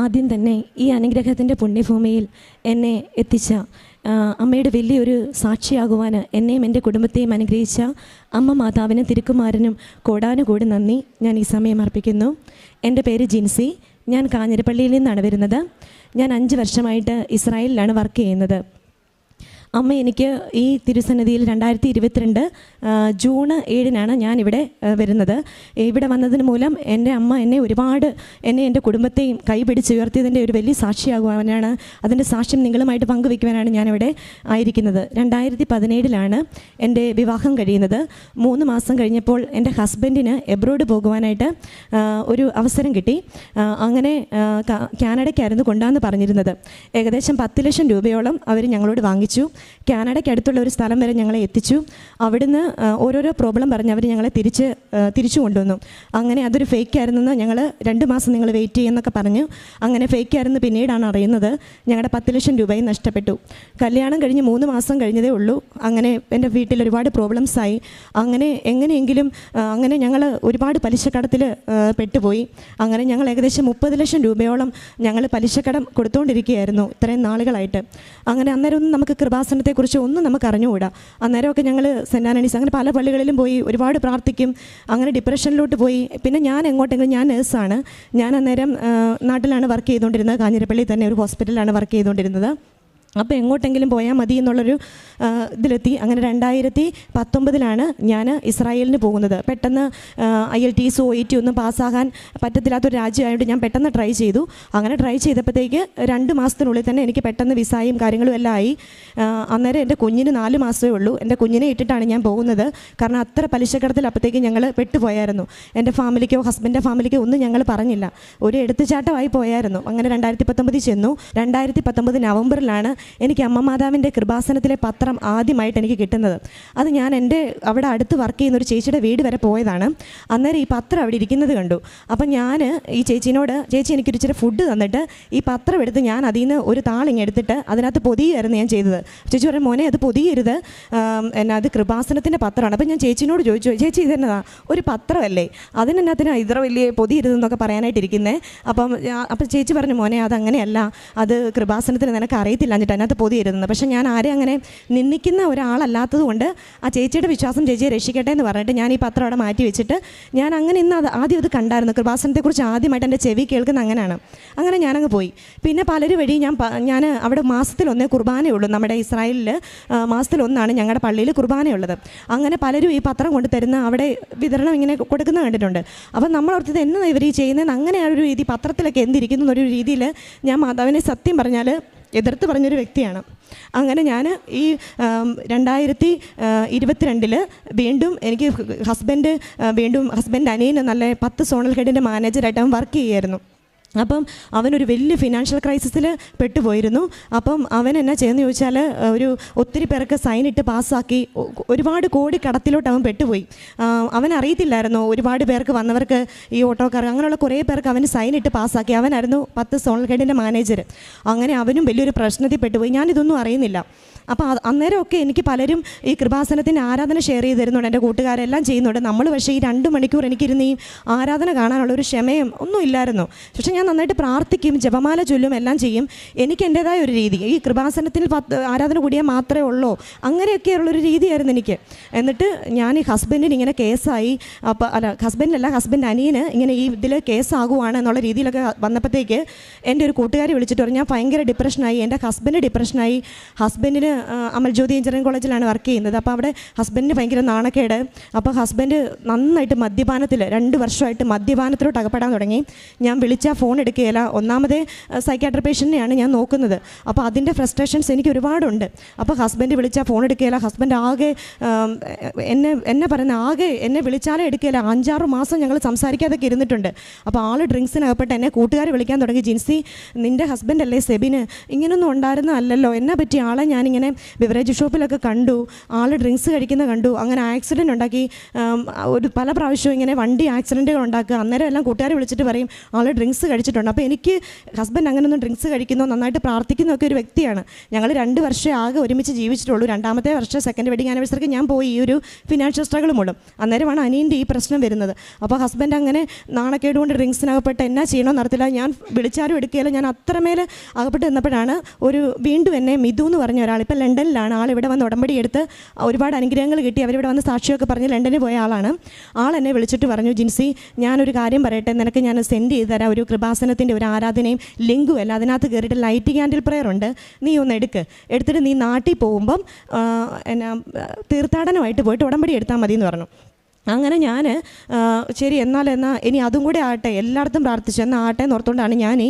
ആദ്യം തന്നെ ഈ അനുഗ്രഹത്തിൻ്റെ പുണ്യഭൂമിയിൽ എന്നെ എത്തിച്ച അമ്മയുടെ വലിയൊരു സാക്ഷിയാകുവാൻ എന്നെയും എൻ്റെ കുടുംബത്തെയും അനുഗ്രഹിച്ച അമ്മ മാതാവിനും തിരുക്കുമാരനും കോടാനുകൂടി നന്ദി ഞാൻ ഈ സമയം അർപ്പിക്കുന്നു. എൻ്റെ പേര് ജിൻസി. ഞാൻ കാഞ്ഞിരപ്പള്ളിയിൽ നിന്നാണ് വരുന്നത്. ഞാൻ 5 വർഷമായിട്ട് ഇസ്രായേലിലാണ് വർക്ക് ചെയ്യുന്നത്. അമ്മ എനിക്ക് ഈ തിരുസന്നിധിയിൽ 2022 ജൂൺ 7 ഞാനിവിടെ വരുന്നത്. ഇവിടെ വന്നതിന് മൂലം എൻ്റെ അമ്മ എന്നെ എൻ്റെ കുടുംബത്തെയും കൈപിടിച്ചുയർത്തിയതിൻ്റെ ഒരു വലിയ സാക്ഷിയാകുവാനാണ്, അതിൻ്റെ സാക്ഷ്യം നിങ്ങളുമായിട്ട് പങ്കുവയ്ക്കുവാനാണ് ഞാനിവിടെ ആയിരിക്കുന്നത്. 2017 എൻ്റെ വിവാഹം കഴിയുന്നത്. 3 മാസം കഴിഞ്ഞപ്പോൾ എൻ്റെ ഹസ്ബൻഡിന് എബ്രോഡ് പോകുവാനായിട്ട് ഒരു അവസരം കിട്ടി. അങ്ങനെ കാനഡയ്ക്കായിരുന്നു കൊണ്ടാന്ന് പറഞ്ഞിരുന്നത്. ഏകദേശം 10 ലക്ഷം രൂപയോളം അവർ ഞങ്ങളോട് വാങ്ങിച്ചു. കാനഡയ്ക്ക് അടുത്തുള്ള ഒരു സ്ഥലം വരെ ഞങ്ങളെ എത്തിച്ചു. അവിടുന്ന് ഓരോരോ പ്രോബ്ലം പറഞ്ഞ് അവർ ഞങ്ങളെ തിരിച്ചു കൊണ്ടുവന്നു. അങ്ങനെ അതൊരു ഫേക്ക് ആയിരുന്നെന്ന് ഞങ്ങൾ 2 മാസം നിങ്ങൾ വെയിറ്റ് ചെയ്യുന്നൊക്കെ പറഞ്ഞു. അങ്ങനെ ഫേക്ക് ആയിരുന്നു പിന്നീടാണ് അറിയുന്നത്. ഞങ്ങളുടെ 10 ലക്ഷം രൂപയും നഷ്ടപ്പെട്ടു. കല്യാണം കഴിഞ്ഞ് 3 മാസം കഴിഞ്ഞതേ ഉള്ളൂ. അങ്ങനെ എൻ്റെ വീട്ടിൽ ഒരുപാട് പ്രോബ്ലംസ് ആയി. അങ്ങനെ എങ്ങനെയെങ്കിലും ഞങ്ങൾ ഒരുപാട് പലിശക്കടത്തിൽ പെട്ടുപോയി. അങ്ങനെ ഞങ്ങൾ ഏകദേശം 30 ലക്ഷം രൂപയോളം ഞങ്ങൾ പലിശക്കടം കൊടുത്തുകൊണ്ടിരിക്കുകയായിരുന്നു ഇത്രയും നാളുകളായിട്ട്. അങ്ങനെ അന്നേരം ഒന്നും നമുക്ക് കൃപാസനത്തെക്കുറിച്ച് ഒന്നും നമുക്ക് അറിഞ്ഞുകൂടാ. അന്നേരമൊക്കെ ഞങ്ങൾ സെൻറ്റ് ആൻ്റണീസ് അങ്ങനെ പല പള്ളികളിലും പോയി ഒരുപാട് പ്രാർത്ഥിക്കും. അങ്ങനെ ഡിപ്രഷനിലോട്ട് പോയി. പിന്നെ ഞാൻ എങ്ങോട്ടെങ്കിലും, ഞാൻ നേഴ്സാണ്. ഞാൻ അന്നേരം നാട്ടിലാണ് വർക്ക് ചെയ്തുകൊണ്ടിരുന്നത്. കാഞ്ഞിരപ്പള്ളി തന്നെ ഒരു ഹോസ്പിറ്റലിലാണ് വർക്ക് ചെയ്തുകൊണ്ടിരുന്നത്. അപ്പോൾ എങ്ങോട്ടെങ്കിലും പോയാൽ മതി എന്നുള്ളൊരു ഇതിലെത്തി. അങ്ങനെ 2019 ഞാൻ ഇസ്രായേലിന് പോകുന്നത്. പെട്ടെന്ന് IELTS OET ഒന്നും പാസ്സാകാൻ പറ്റത്തില്ലാത്തൊരു രാജ്യമായതുകൊണ്ട് ഞാൻ പെട്ടെന്ന് ട്രൈ ചെയ്തു. അങ്ങനെ ട്രൈ ചെയ്തപ്പോഴത്തേക്ക് 2 മാസത്തിനുള്ളിൽ തന്നെ എനിക്ക് പെട്ടെന്ന് വിസയും കാര്യങ്ങളും എല്ലാം ആയി. അന്നേരം എൻ്റെ കുഞ്ഞിന് 4 മാസമേ ഉള്ളൂ. എൻ്റെ കുഞ്ഞിനെ ഇട്ടിട്ടാണ് ഞാൻ പോകുന്നത്. കാരണം അത്ര പലിശക്കടത്തിൽ അപ്പോഴത്തേക്ക് ഞങ്ങൾ പെട്ടുപോയായിരുന്നു. എൻ്റെ ഫാമിലിക്കോ ഹസ്ബൻഡിൻ്റെ ഫാമിലിക്കോ ഒന്നും ഞങ്ങൾ പറഞ്ഞില്ല. ഒരു എടുത്തുചാട്ടമായി പോയായിരുന്നു. അങ്ങനെ 2019 ചെന്നു. 2019 നവംബറിലാണ് എനിക്ക് അമ്മ മാതാവിൻ്റെ കൃപാസനത്തിലെ പത്രം ആദ്യമായിട്ട് എനിക്ക് കിട്ടുന്നത്. അത് ഞാൻ എൻ്റെ അവിടെ അടുത്ത് വർക്ക് ചെയ്യുന്ന ഒരു ചേച്ചിയുടെ വീട് വരെ പോയതാണ്. അന്നേരം ഈ പത്രം അവിടെ ഇരിക്കുന്നത് കണ്ടു. അപ്പം ഞാൻ ഈ ചേച്ചീനോട്, ചേച്ചി എനിക്കൊരു ഇച്ചിരി ഫുഡ് തന്നിട്ട് ഈ പത്രം എടുത്ത് ഞാൻ അതിൽ നിന്ന് ഒരു താളിങ് എടുത്തിട്ട് അതിനകത്ത് പൊതിയായിരുന്നു ഞാൻ ചെയ്തത്. ചേച്ചി പറയും, മോനെ അത് പൊതിയരുത്, അത് കൃപാസനത്തിൻ്റെ പത്രമാണ്. അപ്പം ഞാൻ ചേച്ചിനോട് ചോദിച്ചു, ചേച്ചി ഇതെന്നതാ, ഒരു പത്രമല്ലേ, അതിനെന്നതിനാണ് ഇത്ര വലിയ പൊതിയരുതെന്നൊക്കെ പറയാനായിട്ടിരിക്കുന്നത്. അപ്പം ചേച്ചി പറഞ്ഞു, മോനെ അതങ്ങനെയല്ല, അത് കൃപാസനത്തിന് നിനക്ക് അറിയത്തില്ല എന്നിട്ട് അതിനകത്ത് പൊതിയരുതെന്ന്. പക്ഷേ ഞാൻ ആരെ അങ്ങനെ നിന്ദിക്കുന്ന ഒരാളല്ലാത്തത് കൊണ്ട് ആ ചേച്ചിയുടെ വിശ്വാസം ചേച്ചിയെ രക്ഷിക്കട്ടെ എന്ന് പറഞ്ഞിട്ട് ഞാൻ ഈ പത്രം അവിടെ മാറ്റി വെച്ചിട്ട് ഞാൻ അങ്ങനെ ഇന്ന് ആദ്യം അത് കണ്ടായിരുന്നു. കൃപാസനത്തെക്കുറിച്ച് ആദ്യമായിട്ട് എൻ്റെ ചെവി കേൾക്കുന്ന അങ്ങനെയാണ്. അങ്ങനെ ഞാനങ്ങ് പോയി. പിന്നെ പലരും വഴി ഞാൻ അവിടെ മാസത്തിലൊന്നേ കുർബാനയുള്ളൂ. നമ്മുടെ ഇസ്രായേലിൽ മാസത്തിലൊന്നാണ് ഞങ്ങളുടെ പള്ളിയിൽ കുർബാനയുള്ളത്. അങ്ങനെ പലരും ഈ പത്രം കൊണ്ട് തരുന്ന അവിടെ വിതരണം ഇങ്ങനെ കൊടുക്കുന്ന കണ്ടിട്ടുണ്ട്. അപ്പം നമ്മളോർത്തത് എന്നതാണ് ഇവർ ഈ ചെയ്യുന്നതെന്ന്. അങ്ങനെ ആ ഒരു രീതി പത്രത്തിലൊക്കെ എന്തിരിക്കുന്നു എന്നൊരു രീതിയിൽ ഞാൻ മാതാവിനെ സത്യം പറഞ്ഞാൽ എതിർത്ത് പറഞ്ഞൊരു വ്യക്തിയാണ്. അങ്ങനെ ഞാൻ ഈ 2022 വീണ്ടും എനിക്ക് ഹസ്ബൻഡ് അനിയന് നല്ല 10 സോണൽ ഹെഡിൻ്റെ മാനേജറായിട്ട് അവൻ വർക്ക് ചെയ്യുമായിരുന്നു. അപ്പം അവനൊരു വലിയ ഫിനാൻഷ്യൽ ക്രൈസിസിൽ പെട്ടുപോയിരുന്നു. അപ്പം അവൻ എന്നാ ചെയ്യുന്നത് ചോദിച്ചാൽ ഒത്തിരി പേർക്ക് സൈനിട്ട് പാസ്സാക്കി ഒരുപാട് കോടി കടത്തിലോട്ട് അവൻ പെട്ടുപോയി. അവൻ അറിയത്തില്ലായിരുന്നു ഒരുപാട് പേർക്ക് വന്നവർക്ക് ഈ ഓട്ടോക്കാർ അങ്ങനെയുള്ള കുറേ പേർക്ക് അവന് സൈനിട്ട് പാസ്സാക്കി. അവനായിരുന്നു 10 സോണൽ ഹെഡിൻ്റെ മാനേജർ. അങ്ങനെ അവനും വലിയൊരു പ്രശ്നത്തിൽ പെട്ടുപോയി. ഞാനിതൊന്നും അറിയുന്നില്ല. അപ്പോൾ അന്നേരമൊക്കെ എനിക്ക് പലരും ഈ കൃപാസനത്തിൻ്റെ ആരാധന ഷെയർ ചെയ്ത് തരുന്നുണ്ട്. എൻ്റെ കൂട്ടുകാരെല്ലാം ചെയ്യുന്നുണ്ട്. നമ്മൾ പക്ഷേ ഈ 2 മണിക്കൂർ എനിക്കിരുന്ന് ഈ ആരാധന കാണാനുള്ളൊരു ക്ഷമയും ഒന്നും ഇല്ലായിരുന്നു. പക്ഷേ ഞാൻ നന്നായിട്ട് പ്രാർത്ഥിക്കും, ജപമാല ചൊല്ലും, എല്ലാം ചെയ്യും. എനിക്ക് എൻ്റേതായ ഒരു രീതി, ഈ കൃപാസനത്തിൽ ആരാധന കൂടിയാൽ മാത്രമേ ഉള്ളൂ, അങ്ങനെയൊക്കെയുള്ളൊരു രീതിയായിരുന്നു എനിക്ക്. എന്നിട്ട് ഞാൻ ഈ ഹസ്ബൻഡിന് ഇങ്ങനെ കേസായി, ഹസ്ബൻഡ് അനിയന് ഇങ്ങനെ ഈ ഇതിൽ കേസാകുവാണ് എന്നുള്ള രീതിയിലൊക്കെ വന്നപ്പോഴത്തേക്ക് എൻ്റെ ഒരു കൂട്ടുകാരി വിളിച്ചിട്ട് പറഞ്ഞു, ഞാൻ ഭയങ്കര ഡിപ്രഷനായി, എൻ്റെ ഹസ്ബൻഡ് ഡിപ്രഷനായി. ഹസ്ബൻഡിന് അമൽജ്യോതി എഞ്ചിനീയറിംഗ് കോളേജിലാണ് വർക്ക് ചെയ്യുന്നത്. അപ്പോൾ അവിടെ ഹസ്ബൻഡിന് ഭയങ്കര നാണക്കേട്. അപ്പോൾ ഹസ്ബൻഡ് നന്നായിട്ട് മദ്യപാനത്തിൽ 2 വർഷമായിട്ട് മദ്യപാനത്തിലോട്ട് അകപ്പെടാൻ തുടങ്ങി. ഞാൻ വിളിച്ചാൽ ഫോൺ എടുക്കുകയില്ല. ഒന്നാമതേ സൈക്കാട്രി പേഷ്യൻറ്റിനെയാണ് ഞാൻ നോക്കുന്നത്. അപ്പോൾ അതിൻ്റെ ഫ്രസ്ട്രേഷൻസ് എനിക്ക് ഒരുപാടുണ്ട്. അപ്പോൾ ഹസ്ബൻഡ് വിളിച്ചാൽ ഫോൺ എടുക്കുകയില്ല. ഹസ്ബൻഡ് ആകെ എന്നെ വിളിച്ചാലേ എടുക്കുകയില്ല. 5-6 മാസം ഞങ്ങൾ സംസാരിക്കാതൊക്കെ ഇരുന്നിട്ടുണ്ട്. അപ്പോൾ ആൾ ഡ്രിങ്ക്സിനകപ്പെട്ട് എന്നെ കൂട്ടുകാർ വിളിക്കാൻ തുടങ്ങി, ജിൻസി നിൻ്റെ ഹസ്ബൻഡ് അല്ലേ സെബിന്, ഇങ്ങനൊന്നും ഉണ്ടായിരുന്നല്ലോ, എന്നെ പറ്റി ആളെ ഞാനിങ്ങനെ ബിവറേജ് ഷോപ്പിലൊക്കെ കണ്ടു, ആൾ ഡ്രിങ്ക്സ് കഴിക്കുന്ന കണ്ടു. അങ്ങനെ ആക്സിഡൻറ്റ് ഉണ്ടാക്കി പല പ്രാവശ്യവും ഇങ്ങനെ വണ്ടി ആക്സിഡൻറ്റുകൾ ഉണ്ടാക്കുക. അന്നേരം എല്ലാം കൂട്ടുകാർ വിളിച്ചിട്ട് പറയും, ആൾ ഡ്രിങ്ക്സ് കഴിച്ചിട്ടുണ്ട്. അപ്പോൾ എനിക്ക് ഹസ്ബൻഡ് അങ്ങനെയൊന്നും ഡ്രിങ്ക്സ് കഴിക്കുന്നോ നന്നായിട്ട് പ്രാർത്ഥിക്കുന്നൊക്കെ ഒരു വ്യക്തിയാണ്. ഞങ്ങൾ 2 വർഷം ആകെ ഒരുമിച്ച് ജീവിച്ചിട്ടുള്ളൂ. 2ാമത്തെ വർഷം സെക്കൻഡ് വെഡിങ് ആനിവേഴ്സറിക്ക് ഞാൻ പോയി ഈ ഒരു ഫിനാൻഷ്യൽ സ്ട്രഗിൾ മൂലം. അന്നേരമാണ് അനിയൻ്റെ ഈ പ്രശ്നം വരുന്നത്. അപ്പോൾ ഹസ്ബൻഡ് അങ്ങനെ നാണക്കേട് കൊണ്ട് ഡ്രിങ്ക്സിനകപ്പെട്ട് എന്നാ ചെയ്യണമെന്ന് അറിയത്തില്ല. ഞാൻ വിളിച്ചാലും എടുക്കുകയില്ല. ഞാൻ അത്രമേൽ അകപ്പെട്ട് നിന്നപ്പോഴാണ് വീണ്ടും എന്നെ മിഥു എന്ന് പറഞ്ഞ ഒരാൾ, ഇപ്പോൾ ലണ്ടനിലാണ് ആൾ, ഇവിടെ വന്ന് ഉടമ്പടി എടുത്ത് ഒരുപാട് അനുഗ്രഹങ്ങൾ കിട്ടി. അവരിവിടെ വന്ന് സാക്ഷിയൊക്കെ പറഞ്ഞ് ലണ്ടനിൽ പോയ ആളാണ്. ആൾ എന്നെ വിളിച്ചിട്ട് പറഞ്ഞു, ജിൻസി ഞാനൊരു കാര്യം പറയട്ടെ, നിനക്ക് ഞാൻ സെൻഡ് ചെയ്ത് തരാം ഒരു കൃപാസനത്തിൻ്റെ ഒരു ആരാധനയും ലിങ്കും അല്ല, അതിനകത്ത് കയറിയിട്ട് ലൈറ്റ് ക്യാൻഡിൽ പ്രെയർ ഉണ്ട്, നീ ഒന്ന് എടുത്തിട്ട് നീ നാട്ടിൽ പോകുമ്പം എന്നാ തീർത്ഥാടനമായിട്ട് പോയിട്ട് ഉടമ്പടി എടുത്താൽ മതി എന്ന് പറഞ്ഞു. അങ്ങനെ ഞാൻ ശരി എന്നാൽ ഇനി അതും കൂടെ ആട്ടെ, എല്ലായിടത്തും പ്രാർത്ഥിച്ചു എന്നാൽ ആട്ടെ എന്ന് ഓർത്തുകൊണ്ടാണ് ഞാൻ ഈ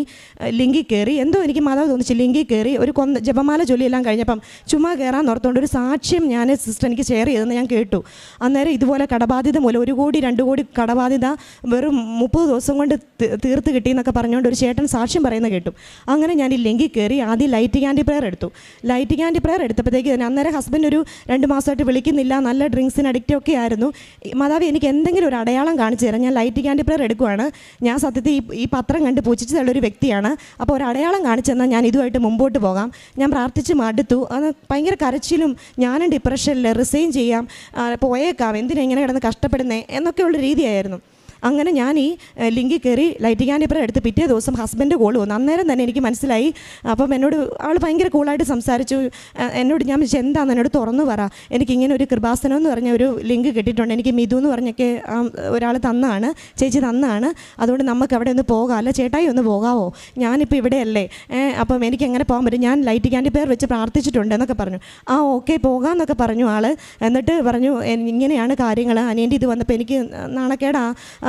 ലിങ്കിൽ കയറി. എന്തോ എനിക്ക് മാതാവ് തോന്നിച്ചു, ലിങ്കിൽ കയറി ഒരു ജപമാല ജോലിയെല്ലാം കഴിഞ്ഞപ്പം ചുമ്മാ കയറാൻ ഓർത്തുകൊണ്ട് ഒരു സാക്ഷ്യം ഞാൻ സിസ്റ്റർ എനിക്ക് ഷെയർ ചെയ്തെന്ന് ഞാൻ കേട്ടു. അന്നേരം ഇതുപോലെ കടബാധ്യത മൂലം 1 കോടി 2 കോടി കടബാധ്യത വെറും 30 ദിവസം കൊണ്ട് തീർത്ത് കിട്ടിയെന്നൊക്കെ പറഞ്ഞുകൊണ്ട് ഒരു ചേട്ടൻ സാക്ഷ്യം പറയുന്നത് കേട്ടു. അങ്ങനെ ഞാൻ ഈ ലിങ്കിൽ കയറി ആദ്യം ലൈറ്റ് ക്യാൻഡിൽ പ്രെയർ എടുത്തു. ലൈറ്റ് ക്യാൻഡിൽ പ്രെയർ എടുത്തപ്പോഴത്തേക്ക് തന്നെ അന്നേരം ഹസ്ബൻഡ് ഒരു 2 മാസമായിട്ട് വിളിക്കുന്നില്ല, നല്ല ഡ്രിങ്ക്സിന് അഡിക്റ്റൊക്കെ ആയിരുന്നു. മാതാവ് എനിക്ക് എന്തെങ്കിലും ഒരു അടയാളം കാണിച്ചു തരാം, ഞാൻ ലൈറ്റ് ക്യാൻഡിൽ പ്രെയർ എടുക്കുവാണ്, ഞാൻ സത്യത്തിൽ ഈ പത്രം കണ്ട് പൂജിച്ച് തള്ളൊരു വ്യക്തിയാണ്, അപ്പോൾ ഒരു അടയാളം കാണിച്ചു തന്നാൽ ഞാൻ ഇതുമായിട്ട് മുമ്പോട്ട് പോകാം. ഞാൻ പ്രാർത്ഥിച്ച് മടുത്തു. അത് ഭയങ്കര കരച്ചിലും ഞാനും ഡിപ്രഷനിൽ റിസൈൻ ചെയ്യാം, പോയേക്കാം, എന്തിനാ ഇങ്ങനെ കിടന്ന് കഷ്ടപ്പെടുന്നേ എന്നൊക്കെയുള്ള രീതിയായിരുന്നു. അങ്ങനെ ഞാൻ ഈ ലിങ്കിൽ കയറി ലൈറ്റ് ക്യാൻഡിൽ പ്രെയർ എടുത്ത് പിറ്റേ ദിവസം ഹസ്ബൻഡ് കോൾ വന്നു. അന്നേരം തന്നെ എനിക്ക് മനസ്സിലായി. അപ്പം എന്നോട് ആൾ ഭയങ്കര കൂളായിട്ട് സംസാരിച്ചു. എന്നോട് ഞാൻ വിളിച്ചു എന്താണെന്ന് എന്നോട് തുറന്നു പറ, എനിക്കിങ്ങനെ ഒരു കൃപാസനം എന്ന് പറഞ്ഞ ഒരു ലിങ്ക് കിട്ടിയിട്ടുണ്ട്, എനിക്ക് മിഥു എന്ന് പറഞ്ഞൊക്കെ ഒരാൾ തന്നാണ്, ചേച്ചി തന്നാണ്, അതുകൊണ്ട് നമുക്ക് അവിടെ ഒന്ന് പോകാം, അല്ല ചേട്ടായി ഒന്ന് പോകാമോ, ഞാനിപ്പോൾ ഇവിടെയല്ലേ, അപ്പം എനിക്ക് എങ്ങനെ പോകാൻ പറ്റും, ഞാൻ ലൈറ്റ് ക്യാൻഡിൽ പ്രെയർ വെച്ച് പ്രാർത്ഥിച്ചിട്ടുണ്ട് എന്നൊക്കെ പറഞ്ഞു. ഓക്കെ പോകാമെന്നൊക്കെ പറഞ്ഞു ആൾ. എന്നിട്ട് പറഞ്ഞു ഇങ്ങനെയാണ് കാര്യങ്ങൾ, അനിയൻ്റെ ഇത് വന്നപ്പോൾ എനിക്ക് നാണക്കേടാ,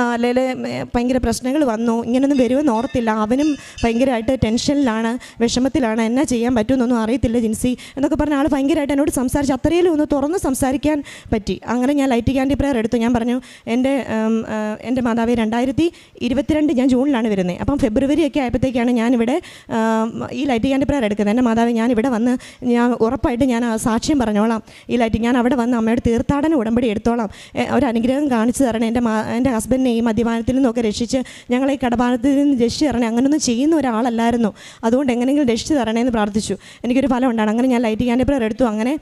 അല്ലെങ്കിൽ ഭയങ്കര പ്രശ്നങ്ങൾ വന്നു, ഇങ്ങനെയൊന്നും വരുമെന്ന് ഓർത്തില്ല, അവനും ഭയങ്കരമായിട്ട് ടെൻഷനിലാണ്, വിഷമത്തിലാണ്, എന്നാ ചെയ്യാൻ പറ്റുമെന്നൊന്നും അറിയത്തില്ല ജിൻസി എന്നൊക്കെ പറഞ്ഞ ആൾ ഭയങ്കരമായിട്ട് എന്നോട് സംസാരിച്ച് അത്രയും ഒന്ന് തുറന്ന് സംസാരിക്കാൻ പറ്റി. അങ്ങനെ ഞാൻ ലൈറ്റ് ക്യാൻഡിൽ പ്രെയർ എടുത്തു. ഞാൻ പറഞ്ഞു എൻ്റെ മാതാവേ 2022 ഞാൻ ജൂണിലാണ് വരുന്നത്, അപ്പം ഫെബ്രുവരി ഒക്കെ ആയപ്പോഴത്തേക്കാണ് ഞാനിവിടെ ഈ ലൈറ്റ് ക്യാൻഡിൽ പ്രെയർ എടുക്കുന്നത്. എൻ്റെ മാതാവേ ഞാൻ ഇവിടെ വന്ന് ഞാൻ ഉറപ്പായിട്ട് ഞാൻ സാക്ഷ്യം പറഞ്ഞോളാം, ഈ ലൈറ്റ് ഞാൻ അവിടെ വന്ന് അമ്മയുടെ തീർത്ഥാടന ഉടമ്പടി എടുത്തോളാം, ഒരു അനുഗ്രഹം കാണിച്ചു തരണേ, എൻ്റെ ഹസ്ബൻഡിനെ ഈ മദ്യപാനത്തിൽ നിന്നൊക്കെ രക്ഷിച്ച് ഞങ്ങളെ ഈ കടബാധത്തിൽ നിന്ന് രക്ഷിച്ച് തരണേ, അങ്ങനെയൊന്നും ചെയ്യുന്ന ഒരാളല്ലായിരുന്നു, അതുകൊണ്ട് എങ്ങനെയെങ്കിലും രക്ഷിച്ച് തരണേന്ന് പ്രാർത്ഥിച്ചു. എനിക്കൊരു ഫലം ഉണ്ടാണ്. അങ്ങനെ ഞാൻ ലൈറ്റ് ക്യാൻഡിൽ പ്രെയർ എടുത്തു. അങ്ങനെ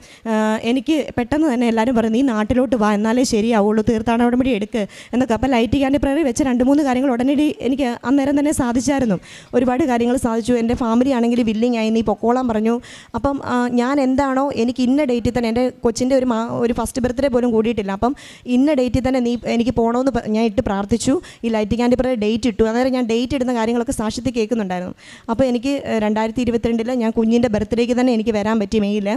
എനിക്ക് പെട്ടെന്ന് തന്നെ എല്ലാവരും പറഞ്ഞു നീ നാട്ടിലോട്ട് വാ, എന്നാലേ ശരിയാവുള്ളൂ, തീർത്ഥാടന ഉടമ്പടി എടുക്ക് എന്നൊക്കെ. അപ്പോൾ ലൈറ്റ് ക്യാൻഡിൽ പ്രെയർ വെച്ച് 2-3 കാര്യങ്ങൾ ഉടനടി എനിക്ക് അന്നേരം തന്നെ സാധിച്ചായിരുന്നു. ഒരുപാട് കാര്യങ്ങൾ സാധിച്ചു. എൻ്റെ ഫാമിലി ആണെങ്കിൽ വില്ലിങ് ആയി, നീ പൊക്കോളാൻ പറഞ്ഞു. അപ്പം ഞാൻ എന്താണോ എനിക്ക് ഇന്ന ഡേറ്റിൽ തന്നെ, എൻ്റെ കൊച്ചിൻ്റെ ഒരു ഫസ്റ്റ് ബർത്ത്ഡേ പോലും കൂടിയിട്ടില്ല, അപ്പം ഇന്ന ഡേറ്റിൽ തന്നെ നീ എനിക്ക് പോകണമെന്ന് ഞാൻ ഇട്ട് പ്രാർത്ഥിച്ചു. ഈ ലൈറ്റ് ക്യാൻഡിൽ പ്രെയർ ഡേറ്റ് ഇട്ടു. അന്നേരം ഞാൻ ഡേറ്റ് ഇടുന്ന കാര്യങ്ങളൊക്കെ സാക്ഷ്യത്തിൽ കേൾക്കുന്നുണ്ടായിരുന്നു. അപ്പോൾ എനിക്ക് 2022 ഞാൻ കുഞ്ഞിൻ്റെ ബർത്ത്ഡേക്ക് തന്നെ എനിക്ക് വരാൻ പറ്റി മെയ്യിൽ.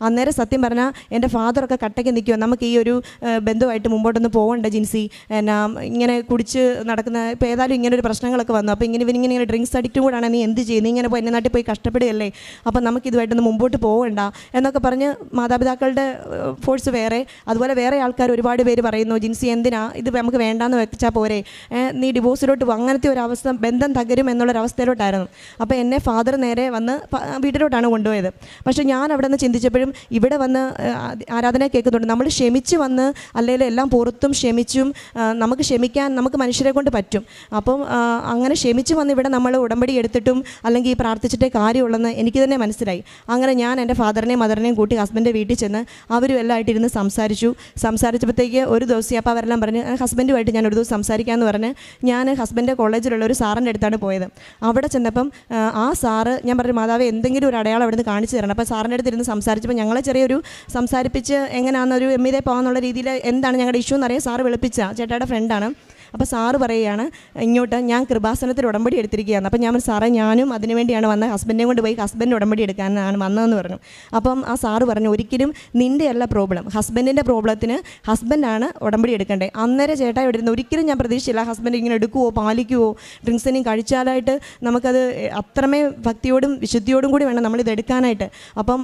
അന്നേരം സത്യം പറഞ്ഞാൽ എൻ്റെ ഫാദറൊക്കെ കട്ടയ്ക്ക് നിൽക്കുമോ, നമുക്ക് ഈ ഒരു ബന്ധുവായിട്ട് മുമ്പോട്ടൊന്ന് പോകണ്ട ജിൻസി, എന്നാ ഇങ്ങനെ കുടിച്ച് നടക്കുന്ന, ഇപ്പോൾ ഏതായാലും ഇങ്ങനെ ഒരു പ്രശ്നങ്ങളൊക്കെ വന്നു, അപ്പോൾ ഇവനിങ്ങനെ ഡ്രിങ്ക്സ് അഡിക്റ്റും കൂടാണ്, നീ എന്ത് ചെയ്യും, നീ ഇങ്ങനെ പോയി എൻ്റെ നാട്ടിൽ പോയി കഷ്ടപ്പെടുകയല്ലേ, അപ്പം നമുക്ക് ഇതുമായിട്ടൊന്ന് മുമ്പോട്ട് പോകണ്ട എന്നൊക്കെ പറഞ്ഞ് മാതാപിതാക്കളുടെ ഫോഴ്സ് വേറെ, അതുപോലെ വേറെ ആൾക്കാർ ഒരുപാട് പേര് പറയുന്നു ജിൻസി എന്തിനാ ഇത് നമുക്ക് വേണ്ടാന്ന് വെച്ചാൽ പോരെ, നീ ഡിവോഴ്സിലോട്ട് അങ്ങനത്തെ ഒരു അവസ്ഥ, ബന്ധം തകരും എന്നുള്ളൊരവസ്ഥയിലോട്ടായിരുന്നു. അപ്പോൾ എന്നെ ഫാദർ നേരെ വന്ന് വീട്ടിലോട്ടാണ് കൊണ്ടുപോയത്. പക്ഷേ ഞാൻ അവിടെ നിന്ന് ചിന്തിച്ചപ്പോഴും ഇവിടെ വന്ന് ആരാധന കേൾക്കുന്നുണ്ട്, നമ്മൾ ക്ഷമിച്ച് വന്ന് അല്ലെങ്കിൽ എല്ലാം പുറത്തും ക്ഷമിച്ചും നമുക്ക് ക്ഷമിക്കാൻ നമുക്ക് മനുഷ്യരെ കൊണ്ട് പറ്റും. അപ്പം അങ്ങനെ ക്ഷമിച്ച് വന്ന് ഇവിടെ നമ്മൾ ഉടമ്പടി എടുത്തിട്ടും അല്ലെങ്കിൽ പ്രാർത്ഥിച്ചിട്ടേ കാര്യമുള്ളെന്ന് എനിക്ക് തന്നെ മനസ്സിലായി. അങ്ങനെ ഞാൻ എൻ്റെ ഫാദറിനെയും മദറിനെയും കൂട്ടി ഹസ്ബൻഡിൻ്റെ വീട്ടിൽ ചെന്ന് അവരും എല്ലാം ആയിട്ടിരുന്ന് സംസാരിച്ചപ്പോഴത്തേക്ക് ഒരു ദിവസം അപ്പോൾ അവരെല്ലാം പറഞ്ഞ് ഹസ്ബൻഡുമായിട്ട് ഞാൻ ഒരു ദിവസം സംസാരിക്കാമെന്ന് പറഞ്ഞ് ഞാൻ ഹസ്ബൻഡിൻ്റെ കോളേജിലുള്ള ഒരു സാറിൻ്റെ അടുത്താണ് പോയത്. അവിടെ ചെന്നപ്പം ആ സാറ് ഞാൻ പറഞ്ഞു മാതാവേ എന്തെങ്കിലും ഒരു അടയാളം അവിടെ നിന്ന് കാണിച്ചു തരണം. അപ്പോൾ സാറിൻ്റെ അടുത്ത് ഇരുന്ന് സംസാരിച്ചപ്പോൾ ഞങ്ങളെ ചെറിയൊരു സംസാരിപ്പിച്ച് എങ്ങനെയാണെന്നൊരു എമ്മിതേ പോകാമെന്നുള്ള രീതിയിൽ എന്താണ് ഞങ്ങളുടെ ഇഷ്യൂ എന്നറിയാൻ സാറ് വിളിപ്പിച്ച ചേട്ടായുടെ ഫ്രണ്ടാണ്. അപ്പോൾ സാറ് പറയുകയാണ് ഇങ്ങോട്ട് ഞാൻ കൃപാസനത്തിൽ ഉടമ്പടി എടുത്തിരിക്കുകയാണ്. അപ്പോൾ ഞാൻ സാറേ ഞാനും അതിനു വേണ്ടിയാണ് വന്നത്, ഹസ്ബൻഡിനെ കൊണ്ട് പോയി ഹസ്ബൻഡ് ഉടമ്പടി എടുക്കാനാണ് വന്നതെന്ന് പറഞ്ഞു. അപ്പം ആ സാറ് പറഞ്ഞു ഒരിക്കലും നിൻ്റെ അല്ല പ്രോബ്ലം, ഹസ്ബൻഡിൻ്റെ പ്രോബ്ലത്തിന് ഹസ്ബൻഡാണ് ഉടമ്പടി എടുക്കേണ്ടത്. അന്നേരം ചേട്ടാ ഇവിടെ ഇരുന്ന് ഒരിക്കലും ഞാൻ പ്രതീക്ഷിച്ചില്ല ഹസ്ബൻഡ് ഇങ്ങനെ എടുക്കുവോ പാലിക്കുവോ ഡ്രിങ്ക്സിനെയും കഴിച്ചാലായിട്ട് നമുക്കത് അത്രമേ ഭക്തിയോടും വിശുദ്ധിയോടും കൂടി വേണം നമ്മളിത് എടുക്കാനായിട്ട്. അപ്പം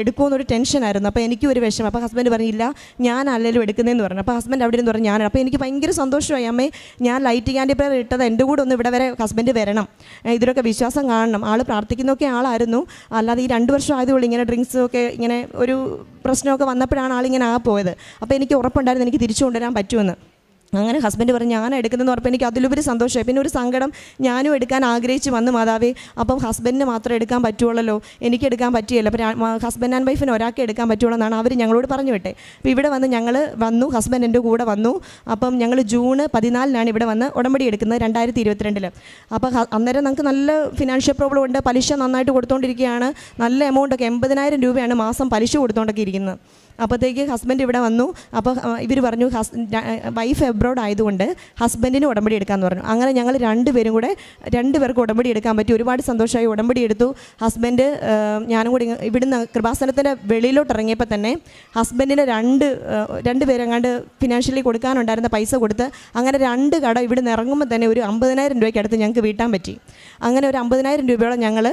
എടുക്കുമെന്നൊരു ടെൻഷനായിരുന്നു. അപ്പോൾ എനിക്കും ഒരു വിഷമം. അപ്പോൾ ഹസ്ബൻഡ് പറഞ്ഞില്ല ഞാൻ അല്ലെങ്കിലും എടുക്കുന്നതെന്ന് പറഞ്ഞു. അപ്പോൾ ഹസ്ബൻഡ് അവിടെ ഇരുന്ന് പറഞ്ഞു ഞാനാണ്. അപ്പോൾ എനിക്ക് ഭയങ്കര സന്തോഷമായി, അമ്മേ ഞാൻ ലൈറ്റ് ക്യാൻഡിൽ പ്രെയർ ഇട്ടത് എൻ്റെ കൂടെ ഒന്ന് ഇവിടെ വരെ ഹസ്ബൻഡ് വരണം, ഇതിലൊക്കെ വിശ്വാസം കാണണം. ആൾ പ്രാർത്ഥിക്കുന്നൊക്കെ ആളായിരുന്നു, അല്ലാതെ ഈ 2 വർഷം ആയതുകൊണ്ട് ഇങ്ങനെ ഡ്രിങ്ക്സൊക്കെ ഇങ്ങനെ ഒരു പ്രശ്നമൊക്കെ വന്നപ്പോഴാണ് ആളിങ്ങനെ പോയത്. അപ്പോൾ എനിക്ക് ഉറപ്പുണ്ടായിരുന്നു എനിക്ക് തിരിച്ചു കൊണ്ടുവരാൻ പറ്റുമെന്ന്. അങ്ങനെ ഹസ്ബൻഡ് പറഞ്ഞു ഞാൻ എടുക്കുന്നതെന്ന് പറഞ്ഞപ്പോൾ എനിക്ക് അതിലുപരി സന്തോഷമായി. പിന്നെ ഒരു സങ്കടം, ഞാനും എടുക്കാൻ ആഗ്രഹിച്ച് വന്നു മാതാവേ, അപ്പം ഹസ്ബൻഡിന് മാത്രം എടുക്കാൻ പറ്റുള്ളല്ലോ, എനിക്ക് എടുക്കാൻ പറ്റിയല്ലോ, അപ്പോൾ ഹസ്ബൻഡ് ആൻഡ് വൈഫിന് ഒരാൾക്ക് എടുക്കാൻ പറ്റുള്ളൂ എന്നാണ് അവർ ഞങ്ങളോട് പറഞ്ഞു വിട്ടെ. അപ്പോൾ ഇവിടെ വന്ന് ഞങ്ങൾ വന്നു, ഹസ്ബൻഡ് എൻ്റെ കൂടെ വന്നു. അപ്പം ഞങ്ങൾ ജൂൺ 14 ഇവിടെ വന്ന് ഉടമ്പടി എടുക്കുന്നത് 2022. അപ്പോൾ അന്നേരം നമുക്ക് നല്ല ഫിനാൻഷ്യൽ പ്രോബ്ലം ഉണ്ട്, പലിശ നന്നായിട്ട് കൊടുത്തുകൊണ്ടിരിക്കുകയാണ്, നല്ല എമൗണ്ടൊക്കെ 80,000 രൂപയാണ് മാസം പലിശ കൊടുത്തുകൊണ്ടൊക്കെ ഇരിക്കുന്നത്. അപ്പോഴത്തേക്ക് ഹസ്ബൻഡ് ഇവിടെ വന്നു. അപ്പോൾ ഇവർ പറഞ്ഞു വൈഫ് എബ്രോഡ് ആയതുകൊണ്ട് ഹസ്ബൻഡിന് ഉടമ്പടി എടുക്കാമെന്ന് പറഞ്ഞു. അങ്ങനെ ഞങ്ങൾ രണ്ടുപേർക്ക് ഉടമ്പടി എടുക്കാൻ പറ്റി. ഒരുപാട് സന്തോഷമായി. ഉടമ്പടി എടുത്തു. ഹസ്ബൻഡ് ഞാനും കൂടി ഇവിടുന്ന് കൃപാസനത്തിൻ്റെ വെളിയിലോട്ട് ഇറങ്ങിയപ്പോൾ തന്നെ ഹസ്ബൻഡിന് രണ്ട് പേരെങ്ങാണ്ട് ഫിനാൻഷ്യലി കൊടുക്കാനുണ്ടായിരുന്ന പൈസ കൊടുത്ത് അങ്ങനെ 2 കട ഇവിടുന്ന് ഇറങ്ങുമ്പോൾ തന്നെ ഒരു 50,000 രൂപയ്ക്ക് അടുത്ത് ഞങ്ങൾക്ക് വീട്ടാൻ പറ്റി. അങ്ങനെ ഒരു 50,000 രൂപയോളം ഞങ്ങൾ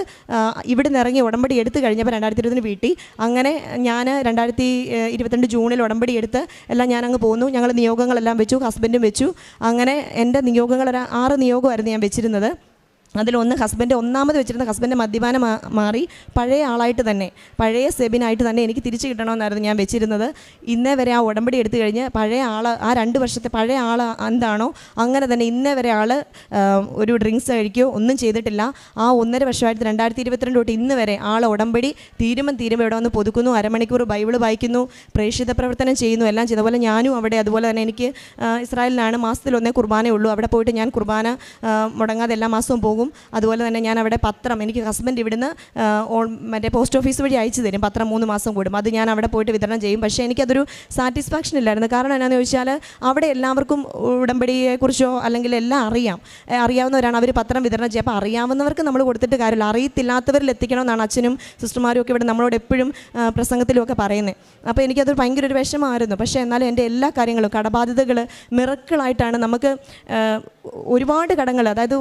ഇവിടുന്ന് ഇറങ്ങി ഉടമ്പടി എടുത്തു കഴിഞ്ഞപ്പോൾ 2020 വീട്ടി. അങ്ങനെ ഞാൻ 2022 ജൂണിൽ ഉടമ്പടി എടുത്ത് എല്ലാം ഞാനങ്ങ് പോന്നു. ഞങ്ങൾ നിയോഗങ്ങളെല്ലാം വെച്ചു, ഹസ്ബൻഡും വെച്ചു. അങ്ങനെ എൻ്റെ നിയോഗങ്ങൾ 6 നിയോഗമായിരുന്നു ഞാൻ വെച്ചിരുന്നത്. അതിലൊന്ന് ഹസ്ബൻഡ് ഒന്നാമത് വെച്ചിരുന്ന ഹസ്ബൻഡ് മദ്യപാനം മാറി പഴയ ആളായിട്ട് തന്നെ, പഴയ സെബിനായിട്ട് തന്നെ എനിക്ക് തിരിച്ചു കിട്ടണമെന്നായിരുന്നു ഞാൻ വെച്ചിരുന്നത്. ഇന്നേ വരെ ആ ഉടമ്പടി എടുത്തു കഴിഞ്ഞ് പഴയ ആൾ, ആ 2 വർഷത്തെ പഴയ ആൾ എന്താണോ അങ്ങനെ തന്നെ ഇന്നേ വരെ ആൾ ഒരു ഡ്രിങ്ക്സ് കഴിക്കുകയോ ഒന്നും ചെയ്തിട്ടില്ല. ആ 1.5 വർഷമായിട്ട് 2022 തൊട്ട് ഇന്ന് വരെ ആൾ ഉടമ്പടി തീരുമ്പോൾ ഇവിടെ വന്ന് പൊതുക്കുന്നു, അരമണിക്കൂർ ബൈബിൾ വായിക്കുന്നു, പ്രേക്ഷിത പ്രവർത്തനം ചെയ്യുന്നു, എല്ലാം ചെയ്ത പോലെ ഞാനും അവിടെ. അതുപോലെ തന്നെ എനിക്ക് ഇസ്രായേലിലാണ് മാസത്തിലൊന്നേ കുർബാനയുള്ളൂ. അവിടെ പോയിട്ട് ഞാൻ കുർബാന മുടങ്ങാതെ എല്ലാ മാസവും പോകും. അതുപോലെ തന്നെ ഞാൻ അവിടെ പത്രം, എനിക്ക് ഹസ്ബൻഡ് ഇവിടുന്ന് മറ്റേ പോസ്റ്റ് ഓഫീസ് വഴി അയച്ചു തരും പത്രം 3 മാസം കൂടും. അത് ഞാൻ അവിടെ പോയിട്ട് വിതരണം ചെയ്യും. പക്ഷേ എനിക്കതൊരു സാറ്റിസ്ഫാക്ഷൻ ഇല്ലായിരുന്നു. കാരണം എന്നാന്ന് ചോദിച്ചാൽ അവിടെ എല്ലാവർക്കും ഉടമ്പടിയെക്കുറിച്ചോ അല്ലെങ്കിൽ എല്ലാം അറിയാവുന്നവരാണ്. അവർ പത്രം വിതരണം ചെയ്യുക. അപ്പോൾ അറിയാവുന്നവർക്ക് നമ്മൾ കൊടുത്തിട്ട് കാര്യമില്ല, അറിയത്തില്ലാത്തവരിൽ എത്തിക്കണമെന്നാണ് അച്ഛനും സിസ്റ്റർമാരും ഒക്കെ ഇവിടെ നമ്മളോട് എപ്പോഴും പ്രസംഗത്തിലും ഒക്കെ പറയുന്നത്. അപ്പോൾ എനിക്കത് ഭയങ്കര ഒരു വിഷമമായിരുന്നു. പക്ഷേ എന്നാലും എൻ്റെ എല്ലാ കാര്യങ്ങളും കടബാധ്യതകൾ മിറക്കിളായിട്ടാണ്. നമുക്ക് ഒരുപാട് കടങ്ങൾ, അതായത്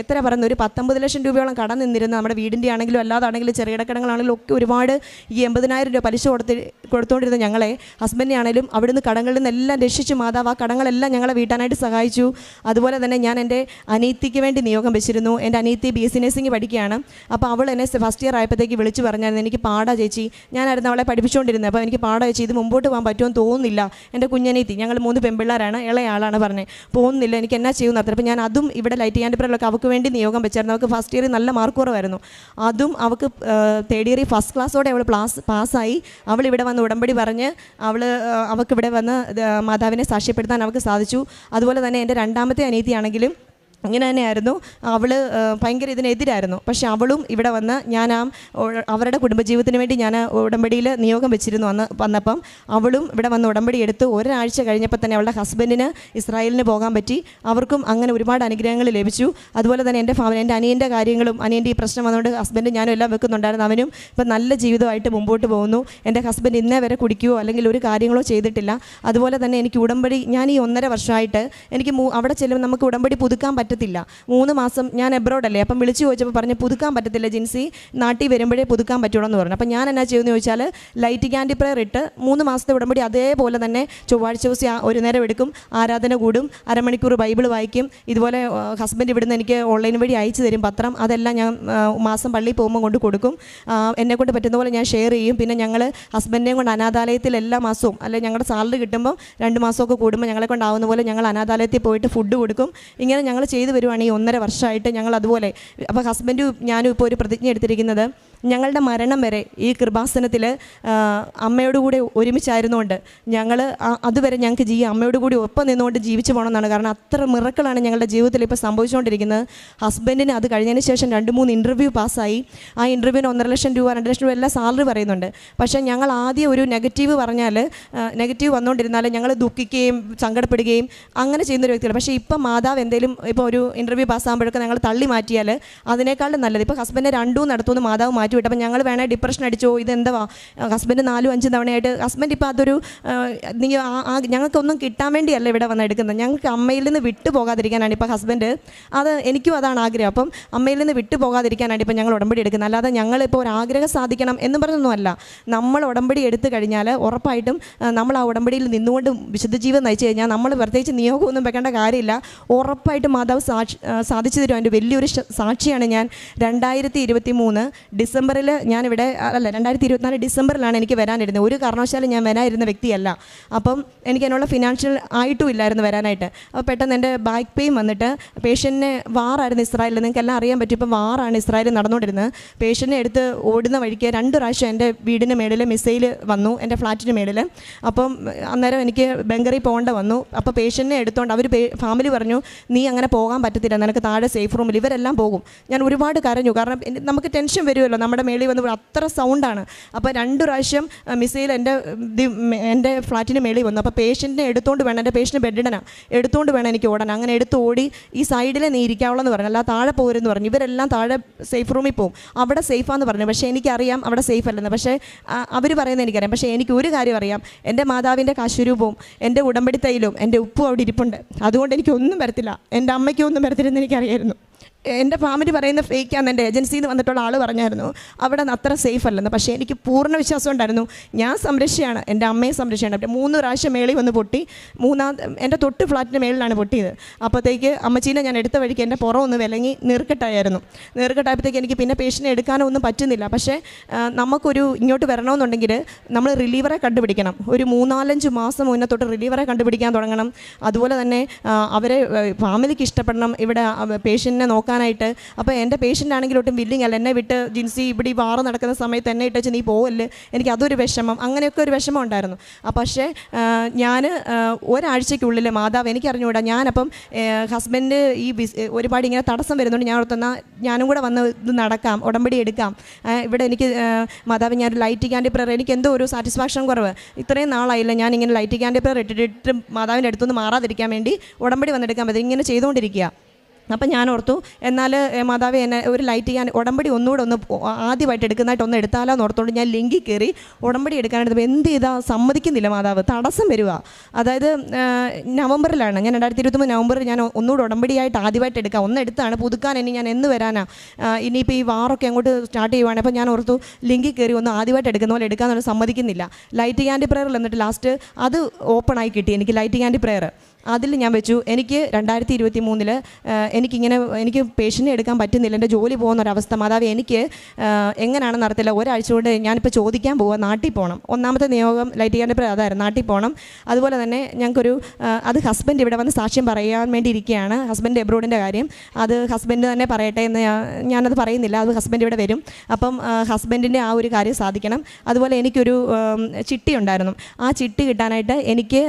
എത്ര പറയുന്നത്, ഒരു 19 ലക്ഷം രൂപയോളം കടം നിന്നിരുന്ന നമ്മുടെ വീടിൻ്റെ ആണെങ്കിലും അല്ലാതാണെങ്കിലും ചെറിയ കടങ്ങളാണെങ്കിലും ഒക്കെ ഒരുപാട് ഈ 80,000 രൂപ പലിശ കൊടുത്തുകൊണ്ടിരുന്ന ഞങ്ങളെ, ഹസ്ബൻഡിനെ ആണെങ്കിലും അവിടുന്ന് കടങ്ങളിൽ നിന്നെല്ലാം രക്ഷിച്ചു മാതാവ്. ആ കടങ്ങളെല്ലാം ഞങ്ങളെ വീട്ടാനായിട്ട് സഹായിച്ചു. അതുപോലെ തന്നെ ഞാൻ എൻ്റെ അനിയത്തിക്ക് വേണ്ടി നിയോഗം വെച്ചിരുന്നു. എൻ്റെ അനിയത്തി BSc നഴ്സിംഗ് പഠിക്കുകയാണ്. അപ്പോൾ അവൾ എന്നെ ഫസ്റ്റ് ഇയർ ആയപ്പോഴത്തേക്ക് വിളിച്ച് പറഞ്ഞായിരുന്നു, എനിക്ക് പാടാ ചേച്ചി, ഞാനായിരുന്നു അവളെ പഠിപ്പിച്ചുകൊണ്ടിരുന്നത്, അപ്പോൾ എനിക്ക് പാടാ ചേച്ചി, ഇത് മുമ്പോട്ട് പോകാൻ പറ്റുമെന്ന് തോന്നുന്നില്ല. എൻ്റെ കുഞ്ഞനീത്തി, ഞങ്ങൾ 3 പെൺപിള്ളേരാണ്, ഇളയാളാണ് പറഞ്ഞത്, പോകുന്നില്ല, എനിക്ക് എന്നാ ചെയ്യുമെന്ന് അറിയാം. അപ്പോൾ ഞാൻ അതും ഇവിടെ ലൈറ്റ് ആൻഡ് പ്രയറിലൊക്കെ അവൾക്ക് വേണ്ടി നിയോഗം വെച്ചായിരുന്നു. അവൾക്ക് ഫസ്റ്റ് ഇയറിൽ നല്ല മാർക്ക് കുറവായിരുന്നു. അതും അവൾക്ക് 3rd ഇയറിൽ ഫസ്റ്റ് ക്ലാസ്സോടെ അവൾ പാസ്സായി. അവൾ ഇവിടെ വന്ന് ഉടമ്പടി പറഞ്ഞ് അവൾക്ക് ഇവിടെ വന്ന് മാതാവിനെ സാക്ഷ്യപ്പെടുത്താൻ അവൾക്ക് സാധിച്ചു. അതുപോലെ തന്നെ എൻ്റെ 2ാമത്തെ അനിയത്തിയാണെങ്കിലും ഇങ്ങനെ തന്നെയായിരുന്നു. അവൾ ഭയങ്കര ഇതിനെതിരായിരുന്നു. പക്ഷെ അവളും ഇവിടെ വന്ന് ഞാൻ അവരുടെ കുടുംബജീവിതത്തിന് വേണ്ടി ഞാൻ ഉടമ്പടിയിൽ നിയോഗം വെച്ചിരുന്നു. വന്നപ്പം അവളും ഇവിടെ വന്ന് ഉടമ്പടി എടുത്ത് ഒരാഴ്ച കഴിഞ്ഞപ്പോൾ തന്നെ അവളുടെ ഹസ്ബൻഡിന് ഇസ്രായേലിന് പോകാൻ പറ്റി. അവർക്കും അങ്ങനെ ഒരുപാട് അനുഗ്രഹങ്ങൾ ലഭിച്ചു. അതുപോലെ തന്നെ എൻ്റെ അനിയൻ്റെ കാര്യങ്ങളും, അനിയൻ്റെ ഈ പ്രശ്നം വന്നുകൊണ്ട് ഹസ്ബൻഡ് ഞാനും എല്ലാം വെക്കുന്നുണ്ടായിരുന്നു. അവനും ഇപ്പം നല്ല ജീവിതമായിട്ട് മുമ്പോട്ട് പോകുന്നു. എൻ്റെ ഹസ്ബൻഡ് ഇന്നേ വരെ കുടിക്കുകയോ അല്ലെങ്കിൽ ഒരു കാര്യങ്ങളോ ചെയ്തിട്ടില്ല. അതുപോലെ തന്നെ എനിക്ക് ഉടമ്പടി, ഞാൻ ഈ 1.5 വർഷമായിട്ട് എനിക്ക് അവിടെ ചെല്ലുമ്പോൾ നമുക്ക് ഉടമ്പടി പുതുക്കാൻ പറ്റത്തില്ല. 3 മാസം ഞാൻ എബ്രോഡല്ലേ, അപ്പം വിളിച്ചു ചോദിച്ചപ്പോൾ പറഞ്ഞ് പുതുക്കാൻ പറ്റത്തില്ല ജിൻസി, നാട്ടിൽ വരുമ്പോഴേ പുതുക്കാൻ പറ്റുള്ളൂ എന്ന് പറഞ്ഞു. അപ്പം ഞാൻ എന്നാ ചെയ്യുമെന്ന് ചോദിച്ചാൽ ലൈറ്റ് ക്യാൻഡി പ്രയർ ഇട്ട് 3 മാസത്തെ ഉടമ്പടി അതേപോലെ തന്നെ ചൊവ്വാഴ്ച ദിവസം ഒരു നേരം എടുക്കും, ആരാധന കൂടും, അരമണിക്കൂർ ബൈബിൾ വായിക്കും. ഇതുപോലെ ഹസ്ബൻഡ് ഇവിടുന്ന് എനിക്ക് ഓൺലൈൻ വഴി അയച്ചു തരും പത്രം, അതെല്ലാം ഞാൻ മാസം പള്ളിയിൽ പോകുമ്പോൾ കൊണ്ട് കൊടുക്കും. എന്നെക്കൊണ്ട് പറ്റുന്ന പോലെ ഞാൻ ഷെയർ ചെയ്യും. പിന്നെ ഞങ്ങൾ ഹസ്ബൻഡിനെയും കൊണ്ട് അനാഥാലയത്തിൽ എല്ലാ മാസവും, അല്ലെങ്കിൽ ഞങ്ങളുടെ സാലറി കിട്ടുമ്പോൾ 2 മാസമൊക്കെ കൂടുമ്പോൾ ഞങ്ങളെ കൊണ്ടാവുന്ന പോലെ ഞങ്ങൾ അനാഥാലയത്തിൽ പോയിട്ട് ഫുഡ് കൊടുക്കും. ഇങ്ങനെ ഞങ്ങൾ ചെയ്ത് വരുവാണ് ഈ 1.5 വർഷമായിട്ട് ഞങ്ങൾ അതുപോലെ. അപ്പോൾ ഹസ്ബൻഡും ഞാനും ഇപ്പോൾ ഒരു പ്രതിജ്ഞ എടുത്തിരിക്കുന്നത്, ഞങ്ങളുടെ മരണം വരെ ഈ കൃപാസനത്തിൽ അമ്മയോടുകൂടി ഒരുമിച്ചായിരുന്നുകൊണ്ട് ഞങ്ങൾ അതുവരെ ഞങ്ങൾക്ക് അമ്മയോടുകൂടി ഒപ്പം നിന്നുകൊണ്ട് ജീവിച്ചു പോകണമെന്നാണ്. കാരണം അത്ര മിറക്കിളാണ് ഞങ്ങളുടെ ജീവിതത്തിൽ ഇപ്പോൾ സംഭവിച്ചുകൊണ്ടിരിക്കുന്നത്. ഹസ്ബൻഡിന് അത് കഴിഞ്ഞതിന് ശേഷം 2-3 ഇൻ്റർവ്യൂ പാസ്സായി. ആ ഇൻ്റർവ്യൂവിന് 1.5 ലക്ഷം രൂപ 2 ലക്ഷം രൂപ എല്ലാം സാലറി പറയുന്നുണ്ട്. പക്ഷേ ഞങ്ങൾ ആദ്യം ഒരു നെഗറ്റീവ് നെഗറ്റീവ് വന്നുകൊണ്ടിരുന്നാൽ ഞങ്ങൾ ദുഃഖിക്കുകയും സങ്കടപ്പെടുകയും അങ്ങനെ ചെയ്യുന്നൊരു വ്യക്തിയാണ്. പക്ഷേ ഇപ്പം മാതാവ് എന്തെങ്കിലും ഇപ്പോൾ ഒരു ഇൻ്റർവ്യൂ പാസ്സാകുമ്പോഴൊക്കെ ഞങ്ങൾ തള്ളി മാറ്റിയാൽ അതിനേക്കാളും നല്ലത്. ഇപ്പോൾ ഹസ്ബൻഡ് 2 നടത്തുമെന്ന് മാതാവ് മാറ്റി വിട്ടു. അപ്പം ഞങ്ങൾ വേണേൽ ഡിപ്രഷൻ അടിച്ചോ, ഇതെന്താ ഹസ്ബൻഡ് 4-5 തവണയായിട്ട് ഹസ്ബൻഡ് ഇപ്പോൾ അതൊരു ഞങ്ങൾക്കൊന്നും കിട്ടാൻ വേണ്ടിയല്ല ഇവിടെ വന്ന് എടുക്കുന്നത്, ഞങ്ങൾക്ക് അമ്മയിൽ നിന്ന് വിട്ടു പോകാതിരിക്കാനാണ് ഇപ്പോൾ ഹസ്ബൻഡ്. എനിക്കും അതാണ് ആഗ്രഹം. അപ്പം അമ്മയിൽ നിന്ന് വിട്ടു പോകാതിരിക്കാനാണ് ഇപ്പോൾ ഞങ്ങൾ ഉടമ്പടി എടുക്കുന്നത്. അല്ലാതെ ഞങ്ങളിപ്പോൾ ഒരു ആഗ്രഹം സാധിക്കണം എന്ന് പറഞ്ഞൊന്നുമല്ല. നമ്മൾ ഉടമ്പടി എടുത്തു കഴിഞ്ഞാൽ ഉറപ്പായിട്ടും നമ്മൾ ആ ഉടമ്പടിയിൽ നിന്നുകൊണ്ട് വിശുദ്ധ ജീവിതം നയിച്ചു കഴിഞ്ഞാൽ നമ്മൾ പ്രത്യേകിച്ച് നിയോഗമൊന്നും വെക്കേണ്ട കാര്യമില്ല. ഉറപ്പായിട്ടും മാതാവ് മാതാവ് സാധിച്ചു തരും. അതിൻ്റെ വലിയൊരു സാക്ഷിയാണ് ഞാൻ. 2023 ഡിസംബറിൽ ഞാനിവിടെ 2024 ഡിസംബറിലാണ് എനിക്ക് വരാനിരുന്നത്. ഒരു കാരണവശാലും ഞാൻ വരാനിരുന്ന വ്യക്തിയല്ല. അപ്പം എനിക്ക് അതിനുള്ള ഫിനാൻഷ്യൽ ആയിട്ടും ഇല്ലായിരുന്നു വരാനായിട്ട്. അപ്പോൾ പെട്ടെന്ന് എൻ്റെ ബാക്ക് പെയിൻ വന്നിട്ട് പേഷ്യൻറ്റിനെ വാറായിരുന്നു ഇസ്രായേലിൽ. നിങ്ങൾക്ക് എല്ലാം അറിയാൻ പറ്റും, ഇപ്പം വാറാണ് ഇസ്രായേലിൽ നടന്നുകൊണ്ടിരുന്നത്. പേഷ്യൻറ്റിനെ എടുത്ത് ഓടുന്ന വഴിക്ക് 2 പ്രാവശ്യം എൻ്റെ വീടിൻ്റെ മേളിൽ മിസൈൽ വന്നു, എൻ്റെ ഫ്ലാറ്റിൻ്റെ മേളിൽ. അപ്പം അന്നേരം എനിക്ക് ബംഗറിൽ പോകേണ്ട വന്നു. അപ്പോൾ പേഷ്യൻറ്റിനെ എടുത്തുകൊണ്ട് അവർ ഫാമിലി പറഞ്ഞു, നീ അങ്ങനെ പോകാൻ പറ്റത്തില്ല, നിനക്ക് താഴെ സേഫ് റൂമിൽ ഇവരെല്ലാം പോകും. ഞാൻ ഒരുപാട് കരഞ്ഞു, കാരണം നമുക്ക് ടെൻഷൻ വരുമല്ലോ, നമ്മുടെ മേളിൽ വന്ന് അത്ര സൗണ്ടാണ്. അപ്പോൾ 2 പ്രാവശ്യം മിസൈൽ എൻ്റെ ഫ്ലാറ്റിൻ്റെ മേളിൽ വന്നു. അപ്പോൾ പേഷ്യൻറ്റിനെ എടുത്തുകൊണ്ട് വേണം, എൻ്റെ പേഷ്യൻറ്റ് ബെഡിടനാണ്, എടുത്തുകൊണ്ട് വേണം എനിക്ക് ഓടാൻ. അങ്ങനെ എടുത്ത് ഓടി ഈ സൈഡിലെ നീ ഇരിക്കാവുള്ളൂ എന്ന് പറഞ്ഞു, അല്ല താഴെ പോരുമെന്ന് പറഞ്ഞു. ഇവരെല്ലാം താഴെ സേഫ് റൂമിൽ പോകും, അവിടെ സേഫാന്ന് പറഞ്ഞു. പക്ഷേ എനിക്കറിയാം അവിടെ സേഫ് അല്ലെന്ന്. പക്ഷേ അവർ പറയുന്നത് എനിക്കറിയാം. പക്ഷേ എനിക്ക് ഒരു കാര്യം അറിയാം, എൻ്റെ മാതാവിൻ്റെ കാശുരൂപവും എൻ്റെ ഉടമ്പടി തൈലും എൻ്റെ ഉപ്പും അവിടെ ഇരിപ്പുണ്ട്. അതുകൊണ്ട് എനിക്കൊന്നും വരത്തില്ല, എൻ്റെ അമ്മയ്ക്കൊന്നും വരത്തില്ലെന്ന് എനിക്കറിയായിരുന്നു. എൻ്റെ ഫാമിലി പറയുന്ന ഫേക്കാന്ന് എൻ്റെ ഏജൻസിയിൽ നിന്ന് വന്നിട്ടുള്ള ആൾ പറഞ്ഞായിരുന്നു, അവിടെ നിന്ന് അത്ര സേഫ് അല്ലെന്ന്. പക്ഷേ എനിക്ക് പൂർണ്ണ വിശ്വാസം ഉണ്ടായിരുന്നു, ഞാൻ സംരക്ഷയാണ്, എൻ്റെ അമ്മയെ സംരക്ഷയാണ്. 3 പ്രാവശ്യം മേളിൽ വന്ന് പൊട്ടി. എൻ്റെ തൊട്ട് ഫ്ലാറ്റിൻ്റെ മേളിലാണ് പൊട്ടിയത്. അപ്പോഴത്തേക്ക് അമ്മച്ചീനെ ഞാൻ എടുത്ത വഴിക്ക് എൻ്റെ പുറം ഒന്ന് വിലങ്ങി നീർക്കെട്ടായിരുന്നു. നീർക്കെട്ടായപ്പോഴത്തേക്ക് എനിക്ക് പിന്നെ പേഷ്യൻറ്റിനെ എടുക്കാനോ ഒന്നും പറ്റുന്നില്ല. പക്ഷേ നമുക്കൊരു ഇങ്ങോട്ട് വരണമെന്നുണ്ടെങ്കിൽ നമ്മൾ റിലീവറെ കണ്ടുപിടിക്കണം. ഒരു 3-4 മാസം മുന്നേ തൊട്ട് റിലീവറെ കണ്ടുപിടിക്കാൻ തുടങ്ങണം. അതുപോലെ തന്നെ അവരെ ഫാമിലിക്ക് ഇഷ്ടപ്പെടണം ഇവിടെ പേഷ്യൻറ്റിനെ നോക്കാനായിട്ട്. അപ്പോൾ എൻ്റെ പേഷ്യൻ്റ് ആണെങ്കിൽ ഒട്ടും വില്ലിങ് അല്ല, എന്നെ വിട്ട് ജിൻസി ഇവിടെ ഈ വാറ് നടക്കുന്ന സമയത്ത് എന്നെ ഇട്ടേച്ച് നീ പോവല്ലേ, എനിക്ക് അതൊരു വിഷമം, അങ്ങനെയൊക്കെ ഒരു വിഷമം ഉണ്ടായിരുന്നു. പക്ഷേ ഞാൻ ഒരാഴ്ചയ്ക്കുള്ളിൽ മാതാവ് എനിക്കറിഞ്ഞുകൂടാ. ഞാനപ്പം ഹസ്ബൻഡ് ഈ ഒരുപാട് ഇങ്ങനെ തടസ്സം വരുന്നുണ്ട്. ഞാൻ ഓർത്തുന്ന ഞാനും കൂടെ വന്ന് ഇത് നടക്കാം, ഉടമ്പടി എടുക്കാം. ഇവിടെ എനിക്ക് മാതാവ് ഞാൻ ലൈറ്റ് ക്യാൻഡി പ്രയർ, എനിക്ക് എന്തോ ഒരു സാറ്റിസ്ഫാക്ഷൻ കുറവ്. ഇത്രയും നാളായില്ല ഞാൻ ഇങ്ങനെ ലൈറ്റ് ക്യാൻഡി പ്രയർ ഇട്ടിട്ട് മാതാവിൻ്റെ അടുത്തുനിന്ന് മാറാതിരിക്കാൻ വേണ്ടി ഉടമ്പടി വന്നെടുക്കാൻ പറ്റും, ഇങ്ങനെ ചെയ്തുകൊണ്ടിരിക്കുക. അപ്പം ഞാൻ ഓർത്തു, എന്നാൽ മാതാവ് എന്നെ ഒരു ലൈറ്റ് ഞാൻ ഉടമ്പടി ഒന്നുകൂടെ ആദ്യമായിട്ട് എടുക്കുന്നതായിട്ട് എടുത്താലോ എന്ന് ഓർത്തുകൊണ്ട് ഞാൻ ലിങ്കിൽ കയറി ഉടമ്പടി എടുക്കാനായിട്ട് എന്ത് ചെയ്താൽ സമ്മതിക്കുന്നില്ല മാതാവ്, തടസ്സം വരിക. അതായത് നവംബറിലാണ്, ഞാൻ 2023 നവംബറിൽ ഞാൻ ഒന്നുകൂടെ ഉടമ്പടിയായിട്ട് ആദ്യമായിട്ട് എടുക്കാം. എടുത്താണ് പുതുക്കാൻ, ഇനി ഞാൻ എന്ന് വരാനാ, ഇനിയിപ്പോൾ ഈ വാറൊക്കെ അങ്ങോട്ട് സ്റ്റാർട്ട് ചെയ്യുവാണ്. അപ്പോൾ ഞാൻ ഓർത്തു ലിങ്കിൽ കയറി ആദ്യമായിട്ട് എടുക്കുന്ന പോലെ എടുക്കാമെന്ന് സമ്മതിക്കുന്നില്ല. ലൈറ്റ് ക്യാൻഡി പ്രയറിൽ എന്നിട്ട് ലാസ്റ്റ് അത് ഓപ്പണായി കിട്ടി എനിക്ക്, ലൈറ്റ് ക്യാൻഡി പ്രയർ. അതിൽ ഞാൻ വെച്ചു, എനിക്ക് 2023 എനിക്ക് പേഷ്യൻറ്റിനെ എടുക്കാൻ പറ്റുന്നില്ല, എൻ്റെ ജോലി പോകുന്നൊരവസ്ഥ. മാതാവ് എനിക്ക് എങ്ങനെയാണെന്ന് അറിയത്തില്ല, ഒരാഴ്ച കൊണ്ട് ഞാനിപ്പോൾ ചോദിക്കാൻ പോവുക, നാട്ടിൽ പോകണം. ഒന്നാമത്തെ നിയോഗം ലൈറ്റ് ചെയ്യാൻ്റെ അതായിരുന്നു, നാട്ടിൽ പോകണം. അതുപോലെ തന്നെ ഞങ്ങൾക്കൊരു അത് ഹസ്ബൻഡ് ഇവിടെ വന്ന് സാക്ഷ്യം പറയാൻ വേണ്ടി ഇരിക്കുകയാണ്. ഹസ്ബൻഡ് എബ്രോഡിൻ്റെ കാര്യം അത് ഹസ്ബൻഡ് തന്നെ പറയട്ടെ എന്ന് ഞാനത് പറയുന്നില്ല, അത് ഹസ്ബൻഡ് ഇവിടെ വരും. അപ്പം ഹസ്ബൻഡിൻ്റെ ആ ഒരു കാര്യം സാധിക്കണം. അതുപോലെ എനിക്കൊരു ചിട്ടി ഉണ്ടായിരുന്നു, ആ ചിട്ടി കിട്ടാനായിട്ട് എനിക്ക്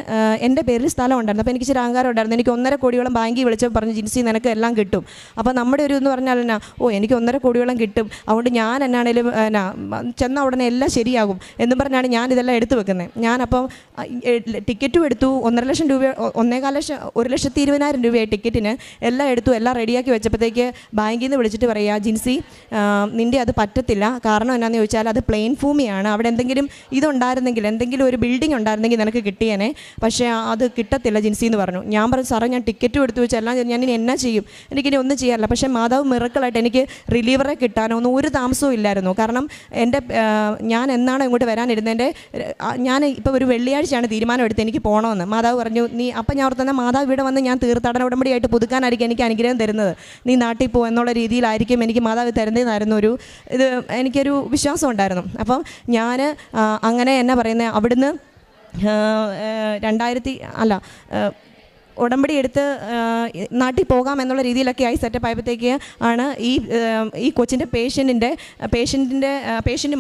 എൻ്റെ പേരിൽ സ്ഥലം ഉണ്ടായിരുന്നു. അപ്പോൾ എനിക്ക് ഇച്ചിരി അഹങ്കാരം ഉണ്ടായിരുന്നു. എനിക്ക് 1.5 കോടിയോളം ബാങ്കിൽ വിളിച്ചപ്പോൾ പറഞ്ഞു, ജിൻസി നിനക്ക് എല്ലാം കിട്ടും. അപ്പോൾ നമ്മുടെ ഒരു എന്ന് പറഞ്ഞാൽ എനിക്ക് 1.5 കോടിയോളം കിട്ടും, അതുകൊണ്ട് ഞാൻ എന്നാണേലും ചെന്ന ഉടനെ എല്ലാം ശരിയാകും എന്നും പറഞ്ഞാണ് ഞാൻ ഇതെല്ലാം എടുത്തു വെക്കുന്നത്. ഞാനപ്പം ടിക്കറ്റും എടുത്തു, 1.5 ലക്ഷം രൂപ, 1,20,000 രൂപയായി ടിക്കറ്റിന്. എല്ലാം എടുത്തു, എല്ലാം റെഡിയാക്കി വെച്ചപ്പോഴത്തേക്ക് ബാങ്കിൽ നിന്ന് വിളിച്ചിട്ട് പറയുക, ജിൻസി നിൻ്റെ അത് പറ്റത്തില്ല. കാരണം എന്നാന്ന് ചോദിച്ചാൽ അത് പ്ലെയിൻ ഭൂമിയാണ്, അവിടെ എന്തെങ്കിലും ഇതുണ്ടായിരുന്നെങ്കിൽ, എന്തെങ്കിലും ഒരു ബിൽഡിംഗ് ഉണ്ടായിരുന്നെങ്കിൽ നിനക്ക് കിട്ടിയേനെ, പക്ഷേ അത് കിട്ടത്തില്ല ജിൻസി എന്ന് പറഞ്ഞു. ഞാൻ പറഞ്ഞു, സാറേ ഞാൻ ടിക്കറ്റും എടുത്തു വെച്ച് എല്ലാം ഞാൻ ഇനി എന്നാ ചെയ്യും, എനിക്കിനി ഒന്നും ചെയ്യാറില്ല. പക്ഷേ മാതാവ് മിറക്കിളായിട്ട് എനിക്ക് റിലീവറെ കിട്ടാനോ ഒന്നും ഒരു താമസവും ഇല്ലായിരുന്നു. കാരണം ഞാൻ എന്നാണോ ഇങ്ങോട്ട് വരാനിരുന്നതിൻ്റെ ഞാൻ ഇപ്പോൾ ഒരു വെള്ളിയാഴ്ചയാണ് തീരുമാനം എടുത്ത് എനിക്ക് പോകണമെന്ന്. മാതാവ് പറഞ്ഞു, നീ അപ്പം ഞാൻ ഓർത്തുന്ന മാതാവ് ഇവിടെ വന്ന് ഞാൻ തീർത്ഥാടന ഉടമ്പടിയായിട്ട് പുതുക്കാനായിരിക്കും എനിക്ക് അനുഗ്രഹം തരുന്നത്, നീ നാട്ടിൽ പോകും എന്നുള്ള രീതിയിലായിരിക്കും എനിക്ക് മാതാവ് തരുന്നതെന്നായിരുന്നു എനിക്കൊരു വിശ്വാസം ഉണ്ടായിരുന്നു. അപ്പം ഞാൻ അങ്ങനെ എന്നാ പറയുന്നത്, അവിടുന്ന് ഉടമ്പടി എടുത്ത് നാട്ടിൽ പോകാം എന്നുള്ള രീതിയിലൊക്കെ ആയി സെറ്റപ്പ് ആയപ്പോഴത്തേക്ക് ആണ് ഈ കൊച്ചിൻ്റെ പേഷ്യൻറ്റ്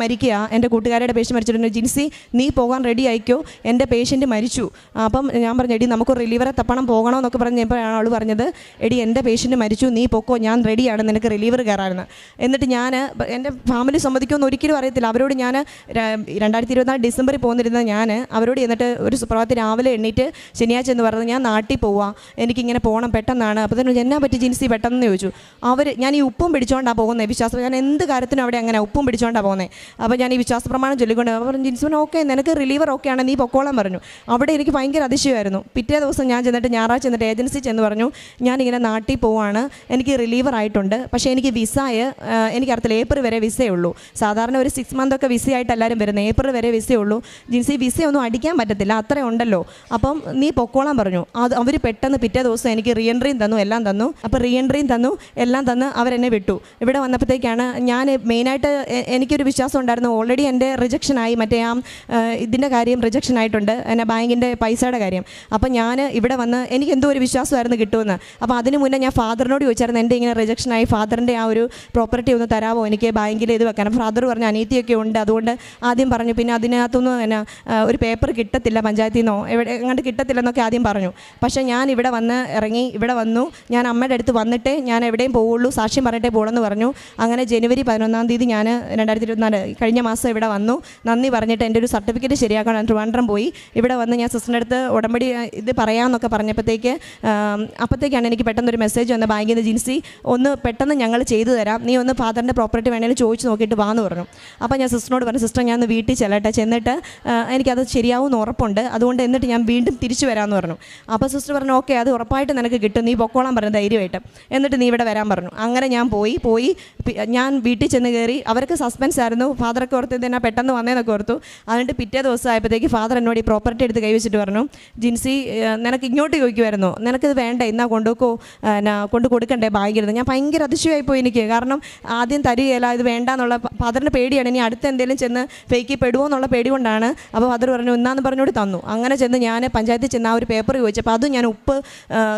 മരിക്കുക. എൻ്റെ കൂട്ടുകാരുടെ പേഷ്യൻ്റ് മരിച്ചിട്ടുണ്ട്. ജിൻസി നീ പോകാൻ റെഡി ആയിക്കോ, എൻ്റെ പേഷ്യൻറ്റ് മരിച്ചു. അപ്പം ഞാൻ പറഞ്ഞു, എടി നമുക്ക് റിലീവറെ തപ്പണം പോകണമെന്നൊക്കെ പറഞ്ഞപ്പോഴാണ് അവൾ പറഞ്ഞത്, എടി എൻ്റെ പേഷ്യൻറ്റ് മരിച്ചു, നീ പൊക്കോ, ഞാൻ റെഡിയാണ്, നിനക്ക് റിലീവർ കയറാമെന്ന്. എന്നിട്ട് ഞാൻ എൻ്റെ ഫാമിലി സമ്മതിക്കുമെന്ന് ഒരിക്കലും അറിയത്തില്ല. അവരോട് ഞാൻ 2024 ഡിസംബറിൽ പോന്നിരുന്ന ഞാൻ അവരോട് എന്നിട്ട് ഒരു സുപ്രഭാതത്തിൽ രാവിലെ എണ്ണീറ്റ് ശനിയാഴ്ച എന്ന് പറഞ്ഞത് ഞാൻ നാട്ടിൽ പോവാം, എനിക്കിങ്ങനെ പോകണം പെട്ടെന്നാണ്. അപ്പോൾ തന്നെ എന്നാ പറ്റി ജിൻസി പെട്ടെന്ന് ചോദിച്ചു. ഞാൻ ഈ ഉപ്പും പിടിച്ചുകൊണ്ടാണ് പോകുന്നത്, വിശ്വാസം, ഞാൻ എന്ത് കാര്യത്തിനും അവിടെ അങ്ങനെ ഉപ്പും പിടിച്ചുകൊണ്ടാണ് പോകുന്നത്. അപ്പോൾ ഞാൻ ഈ വിശ്വാസ പ്രമാണം ചൊല്ലിക്കൊണ്ട് പറഞ്ഞു, ജിൻസി ഓക്കെ നിനക്ക് റിലീവർ ഓക്കെ ആണ്, നീ പൊക്കോളാൻ പറഞ്ഞു. അവിടെ എനിക്ക് ഭയങ്കര അതിശയമായിരുന്നു. പിറ്റേ ദിവസം ഞാൻ ഞായറാഴ്ച ചെന്നിട്ട് ഏജൻസി ചെന്ന് പറഞ്ഞു, ഞാനിങ്ങനെ നാട്ടിൽ പോവാണ്, എനിക്ക് റിലീവർ ആയിട്ടുണ്ട്, പക്ഷേ എനിക്ക് എനിക്കറിയത്തില്ല, ഏപ്രിൽ വരെ വിസയേ ഉള്ളൂ. സാധാരണ ഒരു 6 മന്തൊക്കെ വിസയായിട്ട് എല്ലാവരും വരുന്നത്, ഏപ്രിൽ വരെ വിസയേ ഉള്ളൂ. ജിൻസി വിസയൊന്നും അടിക്കാൻ പറ്റത്തില്ല, അത്രയും ഉണ്ടല്ലോ, അപ്പം നീ പൊക്കോളാൻ പറഞ്ഞു. അവർ അവർ പെട്ടെന്ന് പിറ്റേ ദിവസം എനിക്ക് റീ എൻട്രിയും തന്നു, എല്ലാം തന്നു. അപ്പോൾ റീ എൻട്രിയും തന്നു, എല്ലാം തന്ന് അവരെന്നെ വിട്ടു. ഇവിടെ വന്നപ്പോഴത്തേക്കാണ് ഞാൻ മെയിനായിട്ട് എനിക്കൊരു വിശ്വാസം ഉണ്ടായിരുന്നു, ഓൾറെഡി എൻ്റെ റിജക്ഷനായി, മറ്റേ ഇതിൻ്റെ കാര്യം റിജക്ഷൻ ആയിട്ടുണ്ട്, എന്നെ ബാങ്കിൻ്റെ പൈസയുടെ കാര്യം. അപ്പം ഞാൻ ഇവിടെ വന്ന് എനിക്ക് എന്തോ ഒരു വിശ്വാസമായിരുന്നു കിട്ടുമെന്ന്. അപ്പോൾ അതിന് മുന്നേ ഞാൻ ഫാദറിനോട് ചോദിച്ചായിരുന്നു, എൻ്റെ ഇങ്ങനെ റിജക്ഷനായി, ഫാദറിൻ്റെ ആ ഒരു പ്രോപ്പർട്ടി ഒന്ന് തരാമോ, എനിക്ക് ബാങ്കിൽ ഇത് വെക്കണം. ഫാദർ പറഞ്ഞു അനീതിയൊക്കെ ഉണ്ട്, അതുകൊണ്ട് ആദ്യം പറഞ്ഞു. പിന്നെ അതിനകത്തൊന്നും ഒരു പേപ്പർ കിട്ടത്തില്ല പഞ്ചായത്തിൽ നിന്നോ എവിടെ എങ്ങോട്ട് കിട്ടത്തില്ലെന്നൊക്കെ ആദ്യം പറഞ്ഞു. പക്ഷേ ഞാൻ ഇവിടെ വന്ന് ഇറങ്ങി, ഇവിടെ വന്നു, ഞാൻ അമ്മയുടെ അടുത്ത് വന്നിട്ടേ ഞാൻ എവിടെയും പോവുള്ളൂ, സാക്ഷ്യം പറഞ്ഞിട്ടേ പോകുള്ളൂ പറഞ്ഞു. അങ്ങനെ ജനുവരി 11 ഞാൻ 2024 കഴിഞ്ഞ മാസം ഇവിടെ വന്നു. നന്ദി പറഞ്ഞിട്ട് എൻ്റെ ഒരു സർട്ടിഫിക്കറ്റ് ശരിയാക്കാൻ ഞാൻ ട്രിവാൻഡ്രം പോയി. ഇവിടെ വന്ന് ഞാൻ സിസ്റ്ററിൻ്റെ അടുത്ത് ഉടമ്പടി ഇത് പറയാമെന്നൊക്കെ പറഞ്ഞപ്പോഴത്തേക്ക് അപ്പോഴത്തേക്കാണ് എനിക്ക് പെട്ടെന്നൊരു മെസ്സേജ് വന്ന ബാങ്കിൽ നിന്ന്, ജിൻസി ഒന്ന് പെട്ടെന്ന് ഞങ്ങൾ ചെയ്തു തരാം, നീ ഒന്ന് ഫാദറിൻ്റെ പ്രോപ്പർട്ടി വേണമെങ്കിൽ ചോദിച്ച് നോക്കിയിട്ട് വാന്ന് പറഞ്ഞു. അപ്പോൾ ഞാൻ സിസ്റ്ററിനോട് പറഞ്ഞു, സിസ്റ്റർ ഞാൻ ഒന്ന് വീട്ടിൽ ചെന്നിട്ട് എനിക്കത് ശരിയാവുമെന്ന് ഉറപ്പുണ്ട്, അതുകൊണ്ട് എന്നിട്ട് ഞാൻ വീണ്ടും തിരിച്ചു വരാമെന്ന് പറഞ്ഞു. അപ്പോൾ സിസ്റ്റർ പറഞ്ഞു ഓക്കെ, അത് ഉറപ്പായിട്ട് നിനക്ക് കിട്ടും, നീ പൊക്കോളാൻ പറഞ്ഞു ധൈര്യമായിട്ട്, എന്നിട്ട് നീ ഇവിടെ വരാൻ പറഞ്ഞു. അങ്ങനെ ഞാൻ പോയി ഞാൻ വീട്ടിൽ ചെന്ന് കയറി. അവർക്ക് സസ്പെൻസ് ആയിരുന്നു, ഫാദറൊക്കെ ഓർത്ത് ഇതിനാ പെട്ടെന്ന് വന്നതെന്നൊക്കെ ഓർത്തു. എന്നിട്ട് പിറ്റേ ദിവസം ആയപ്പോഴത്തേക്ക് ഫാദർ എന്നോട് ഈ പ്രോപ്പർട്ടി എടുത്ത് കൈവച്ചിട്ട് പറഞ്ഞു, ജിൻസി നിനക്ക് ഇങ്ങോട്ട് ചോദിക്കുമായിരുന്നു, നിനക്കിത് വേണ്ട, ഇന്നാ കൊണ്ട് കൊടുക്കണ്ടേ ബാങ്കിരുന്ന്. ഞാൻ ഭയങ്കര അതിശയമായിപ്പോയി എനിക്ക്, കാരണം ആദ്യം തരികയില്ല, ഇത് വേണ്ട എന്നുള്ള ഫാദറിൻ്റെ പേടിയാണ്, ഇനി അടുത്ത് എന്തെങ്കിലും ചെന്ന് ഫേക്ക് പെടുമോ എന്നുള്ള പേടി കൊണ്ടാണ്. അപ്പോൾ ഫാദർ പറഞ്ഞു ഇന്നാന്ന് പറഞ്ഞോട് തന്നു. അങ്ങനെ ചെന്ന് ഞാൻ പഞ്ചായത്തിൽ ചെന്ന് ആ ഒരു പേപ്പർ ചോദിച്ചപ്പോൾ അതും ഞാൻ ഉപ്പ്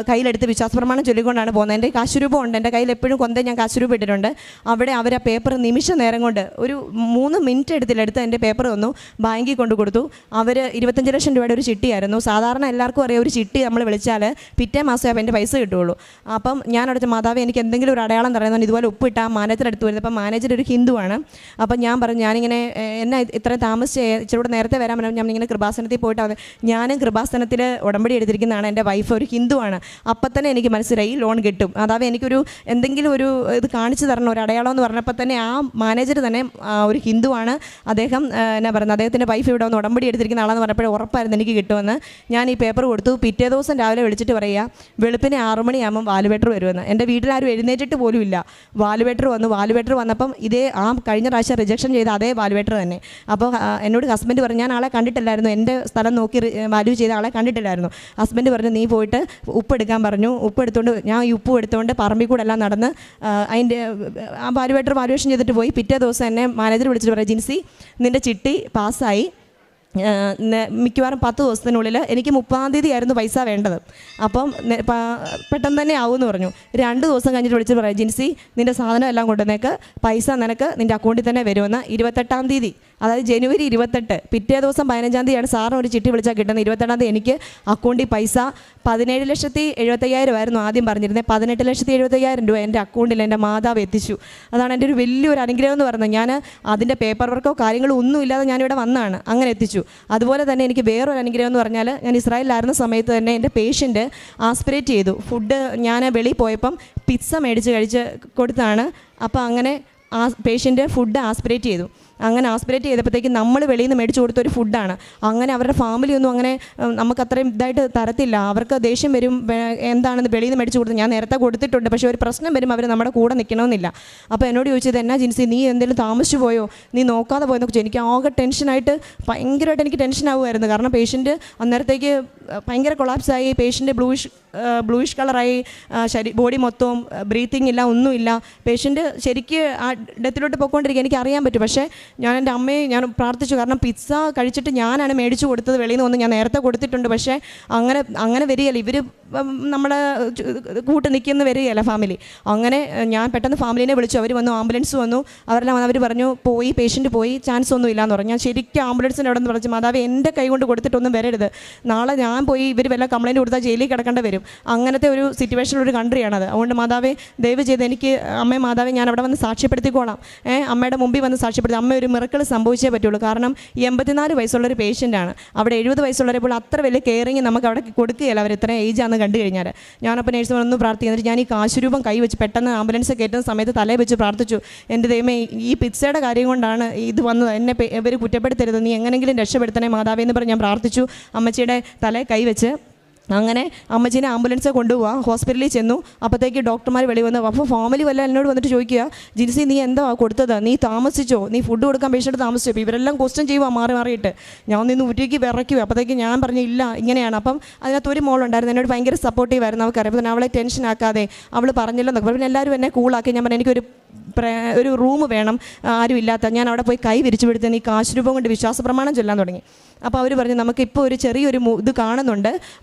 കയ്യിലെടുത്ത് വിശ്വാസപ്രമാണം ചൊല്ലിക്കൊണ്ടാണ് പോകുന്നത്. എൻ്റെ കാശുരൂപം ഉണ്ട്, എൻ്റെ കയ്യിൽ എപ്പോഴും ഞാൻ കാശുരൂപം ഇട്ടിട്ടുണ്ട്. അവിടെ അവർ ആ പേപ്പർ നിമിഷ നേരം കൊണ്ട് ഒരു 3 മിനിറ്റ് എടുത്ത് എൻ്റെ പേപ്പർ വന്നു, ബാങ്കിൽ കൊണ്ട് കൊടുത്തു. അവർ 25 ലക്ഷം രൂപയുടെ ഒരു ചിട്ടിയായിരുന്നു. സാധാരണ എല്ലാവർക്കും അറിയാം, ഒരു ചിട്ടി നമ്മൾ വിളിച്ചാൽ പിറ്റേ മാസമേ എൻ്റെ പൈസ കിട്ടുകയുള്ളൂ. അപ്പം ഞാൻ അടുത്ത മാതാവ് എനിക്ക് എന്തെങ്കിലും ഒരു അടയാളം തരുന്നത്, ഇതുപോലെ ഉപ്പിട്ട മാനേജർ അടുത്ത് വരുന്നത്. അപ്പം മാനേജർ ഒരു ഹിന്ദുവാണ്. അപ്പം ഞാൻ പറഞ്ഞു ഞാനിങ്ങനെ എന്നെ ഇത്രയും താമസിച്ച് ഇച്ചിരൂടെ നേരത്തെ വരാൻ പറഞ്ഞു. ഞാനിങ്ങനെ കൃപാസനത്തിൽ പോയിട്ട് ഞാനും കൃപാസനത്തിൽ ഉടമ്പടി എടുത്തിരിക്കുന്നതാണ്, എൻ്റെ വൈഫ് ഒരു ഹിന്ദുവാണ്. അപ്പം തന്നെ എനിക്ക് മനസ്സിലായി ലോൺ കിട്ടും. അതായത് എനിക്കൊരു എന്തെങ്കിലും ഒരു ഇത് കാണിച്ചു തരണം, ഒരു അടയാളം എന്ന് പറഞ്ഞപ്പോൾ തന്നെ ആ മാനേജർ തന്നെ ഒരു ഹിന്ദുവാണ്, അദ്ദേഹം എന്നാ പറയുന്നത്, അദ്ദേഹത്തിൻ്റെ വൈഫ് ഇവിടെ വന്ന് ഉടമ്പടി എടുത്തിരിക്കുന്ന ആളെന്ന് പറഞ്ഞപ്പോഴേ ഉറപ്പായിരുന്നു എനിക്ക് കിട്ടുമെന്ന്. ഞാൻ ഈ പേപ്പർ കൊടുത്തു. പിറ്റേ ദിവസം രാവിലെ വിളിച്ചിട്ട് പറയുക, വെളുപ്പിന് 6 മണിയാകുമ്പം വാലുവേറ്റർ വരുമെന്ന്. എൻ്റെ വീട്ടിലാരും എഴുന്നേറ്റിട്ട് പോലും ഇല്ല. വാലുവേറ്റർ വന്നപ്പം ഇതേ കഴിഞ്ഞ പ്രാവശ്യം റിജക്ഷൻ ചെയ്ത അതേ വാലുവേറ്റർ തന്നെ. അപ്പോൾ എന്നോട് ഹസ്ബൻഡ് പറഞ്ഞു, ഞാൻ ആളെ കണ്ടിട്ടില്ലായിരുന്നു, എൻ്റെ സ്ഥലം നോക്കി വാല്യൂ ചെയ്ത ആളെ കണ്ടിട്ടില്ലായിരുന്നു. ഹസ്ബൻഡ് പറഞ്ഞു നീ പോയിട്ട് ഉപ്പ് എടുക്കാൻ പറഞ്ഞു. ഉപ്പ് എടുത്തുകൊണ്ട് ഞാൻ ഈ ഉപ്പും എടുത്തുകൊണ്ട് പറമ്പിൽ കൂടെ എല്ലാം നടന്ന് അതിൻ്റെ ആ വാല്യുവേഷൻ ചെയ്തിട്ട് പോയി. പിറ്റേ ദിവസം എന്നെ മാനേജർ വിളിച്ചിട്ട് പറയാം, ജിൻസി നിൻ്റെ ചിട്ടി പാസ്സായി, മിക്കവാറും 10 ദിവസത്തിനുള്ളിൽ എനിക്ക് 30-ാം തീയതി ആയിരുന്നു പൈസ വേണ്ടത്, അപ്പം പെട്ടെന്ന് തന്നെ ആവുമെന്ന് പറഞ്ഞു. 2 ദിവസം കഴിഞ്ഞിട്ട് വിളിച്ചിട്ട് പറയാം, ജിൻസി നിൻ്റെ സാധനം എല്ലാം കൊണ്ടുവന്നേക്ക്, പൈസ നിനക്ക് നിൻ്റെ അക്കൗണ്ടിൽ തന്നെ വരുമെന്ന്. 28-ാം തീയതി, അതായത് ജനുവരി 28, പിറ്റേ ദിവസം 15-ാം തീയതിയാണ് സാറിന് ഒരു ചിട്ടി വിളിച്ചാൽ കിട്ടുന്നത്. 28-ാം തീയതി എനിക്ക് അക്കൗണ്ടിൽ പൈസ 17,75,000 ആയിരുന്നു ആദ്യം പറഞ്ഞിരുന്നത്. 18,75,000 രൂപ എൻ്റെ അക്കൗണ്ടിൽ എൻ്റെ മാതാവ് എത്തിച്ചു. അതാണ് എൻ്റെ ഒരു വലിയൊരു അനുഗ്രഹം എന്ന് പറയുന്നത്. ഞാൻ അതിൻ്റെ പേപ്പർ വർക്കോ കാര്യങ്ങളോ ഒന്നും ഇല്ലാതെ ഞാനിവിടെ വന്നതാണ്, അങ്ങനെ എത്തിച്ചു. അതുപോലെ തന്നെ എനിക്ക് വേറൊരു അനുഗ്രഹം എന്ന് പറഞ്ഞാൽ, ഞാൻ ഇസ്രായേലിലായിരുന്ന സമയത്ത് തന്നെ എൻ്റെ പേഷ്യൻ്റ് ആസ്പിറേറ്റ് ചെയ്തു. ഫുഡ് ഞാൻ വെളിയിൽ പോയപ്പം പിസ്സ മേടിച്ച് കൊടുത്താണ്. അപ്പോൾ അങ്ങനെ പേഷ്യൻ്റ് ഫുഡ് ആസ്പിറേറ്റ് ചെയ്തു. അങ്ങനെ ആസ്പിറേറ്റ് ചെയ്തപ്പോഴത്തേക്ക് നമ്മൾ വെളിയിൽ നിന്ന് മേടിച്ച് കൊടുത്തൊരു ഫുഡാണ്. അങ്ങനെ അവരുടെ ഫാമിലിയൊന്നും അങ്ങനെ നമുക്ക് അത്രയും ഇതായിട്ട് തരത്തില്ല. അവർക്ക് ദേഷ്യം വരും, എന്താണെന്ന് വെളിയിൽ നിന്ന് മേടിച്ച് കൊടുത്ത്. ഞാൻ നേരത്തെ കൊടുത്തിട്ടുണ്ട്, പക്ഷേ ഒരു പ്രശ്നം വരും, അവർ നമ്മുടെ കൂടെ നിൽക്കണമെന്നില്ല. അപ്പോൾ എന്നോട് ചോദിച്ചത്, എന്നാ ജിൻസി നീ എന്തെങ്കിലും താമസിച്ചു പോയോ, നീ നോക്കാതെ പോയെന്നൊക്കെ ചോദിച്ചു. എനിക്ക് ആകെ ടെൻഷനായിട്ട് ഭയങ്കരമായിട്ട് എനിക്ക് ടെൻഷൻ ആവുമായിരുന്നു. കാരണം പേഷ്യൻ്റ് അന്നേരത്തേക്ക് ഭയങ്കര കൊളാപ്സായി, പേഷ്യൻ്റ് ബ്ലൂയിഷ് കളറായി, ബോഡി മൊത്തവും ബ്രീത്തിങ് ഇല്ല, ഒന്നുമില്ല. പേഷ്യൻ്റ് ശരിക്ക് ആ ഡെത്തിലോട്ട് പോയിക്കൊണ്ടിരിക്കുക, എനിക്ക് അറിയാൻ പറ്റും. പക്ഷേ ഞാൻ എൻ്റെ അമ്മയെ ഞാൻ പ്രാർത്ഥിച്ചു. കാരണം പിസ്സ കഴിച്ചിട്ട് ഞാനാണ് മേടിച്ചു കൊടുത്തത്, വെളിയിൽ നിന്ന് ഞാൻ നേരത്തെ കൊടുത്തിട്ടുണ്ട്. പക്ഷേ അങ്ങനെ വരികയല്ല, ഇവർ നമ്മളെ കൂട്ട് നിൽക്കുന്ന വരികയല്ല ഫാമിലി. അങ്ങനെ ഞാൻ പെട്ടെന്ന് ഫാമിലിനെ വിളിച്ചു. അവർ വന്നു, ആംബുലൻസ് വന്നു, അവരെല്ലാം വന്ന് അവർ പറഞ്ഞു പേഷ്യൻ്റ് പോയി, ചാൻസ് ഒന്നും ഇല്ലയെന്ന് പറഞ്ഞു. ഞാൻ ശരിക്കും ആംബുലൻസിൻ്റെ അവിടെ നിന്ന് പറഞ്ഞു, മാതാവ് എൻ്റെ കൈ കൊണ്ട് കൊടുത്തിട്ടൊന്നും വരരുത്, നാളെ ഞാൻ പോയി ഇവർ വല്ല കംപ്ലയിൻറ്റ് കൊടുത്താൽ ജയിലിൽ കിടക്കേണ്ടി വരും. അങ്ങനത്തെ ഒരു സിറ്റുവേഷനുള്ള ഒരു കൺട്രിയാണത്. അതുകൊണ്ട് മാതാവേ ദയവ് ചെയ്ത് എനിക്ക് മാതാവേ ഞാൻ അവിടെ വന്ന് സാക്ഷ്യപ്പെടുത്തിക്കോളാം, അമ്മയുടെ മുമ്പിൽ വന്ന് സാക്ഷ്യപ്പെടുത്തി. അമ്മ ഒരു മിറക്കിൾ സംഭവിച്ചേ പറ്റുള്ളൂ. കാരണം 84 വയസ്സുള്ളൊരു പേഷ്യൻ്റാണ്. അവിടെ 70 വയസ്സുള്ളവരെപ്പോൾ അത്ര വലിയ കെയറിങ് നമുക്ക് അവിടെ കൊടുക്കുകയില്ല, അവർ ഇത്രയും ഏജാണെന്ന് കണ്ടു കഴിഞ്ഞാൽ. ഞാനപ്പോൾ നേഴ്സുമാരൊന്നും പ്രാർത്ഥിക്കുന്നിട്ട് ഞാൻ ഈ കാശുരൂപം കൈവച്ച് പെട്ടെന്ന് ആംബുലൻസ് കയറ്റുന്ന സമയത്ത് തലയിൽ വെച്ച് പ്രാർത്ഥിച്ചു, എൻ്റെ ദൈവമേ ഈ പിസ്സയുടെ കാര്യം കൊണ്ടാണ് ഇത് വന്നത്, എന്നെ ഇവർ കുറ്റപ്പെടുത്തരുത്, നീ എങ്ങനെങ്കിലും രക്ഷപ്പെടുത്തണേ മാതാവേ എന്ന് പറഞ്ഞ് ഞാൻ പ്രാർത്ഥിച്ചു. അമ്മച്ചിയുടെ തലയിൽ കൈവച്ച് അങ്ങനെ അമ്മച്ചീനെ ആംബുലൻസിൽ കൊണ്ടുപോവാം, ഹോസ്പിറ്റലിൽ ചെന്നു. അപ്പോഴത്തേക്ക് ഡോക്ടർമാർ വെളി വന്നു. അപ്പോൾ ഫാമിലി വല്ല എന്നോട് വന്നിട്ട് ചോദിക്കുക, ജിൻസി നീ എന്താ കൊടുത്തത്, നീ താമസിച്ചോ, നീ ഫുഡ് കൊടുക്കാൻ പേഷ്യൻ്റ് താമസിച്ചോ? അപ്പോൾ ഇവരെല്ലാം ക്വസ്റ്റ്യൻ ചെയ്യുക മാറിയിട്ട്. ഞാൻ നിന്ന് ഊറ്റിക്ക് വിറയ്ക്കുക. അപ്പോഴത്തേക്ക് ഞാൻ പറഞ്ഞു ഇല്ല ഇങ്ങനെയാണ്. അപ്പം അതിനകത്ത് ഒരു മോളുണ്ടായിരുന്നു, എന്നോട് ഭയങ്കര സപ്പോർട്ടീവായിരുന്നു. അവൾക്കറിയാം. അപ്പോൾ അവളെ ടെൻഷൻ ആക്കാതെ അവൾ പറഞ്ഞില്ലെന്നൊക്കെ. പിന്നെ എല്ലാവരും എന്നെ കൂളാക്കി. ഞാൻ പറഞ്ഞു എനിക്കൊരു റൂം വേണം, ആരും ഇല്ലാത്ത. ഞാൻ അവിടെ പോയി കൈ വിരിച്ചു പിടിച്ച് നീ കാശ് രൂപം കൊണ്ട് വിശ്വാസ പ്രമാണം ചൊല്ലാൻ തുടങ്ങി. അപ്പോൾ അവർ പറഞ്ഞു നമുക്കിപ്പോൾ ഒരു ചെറിയൊരു ഇത് കാണുന്നുണ്ട്,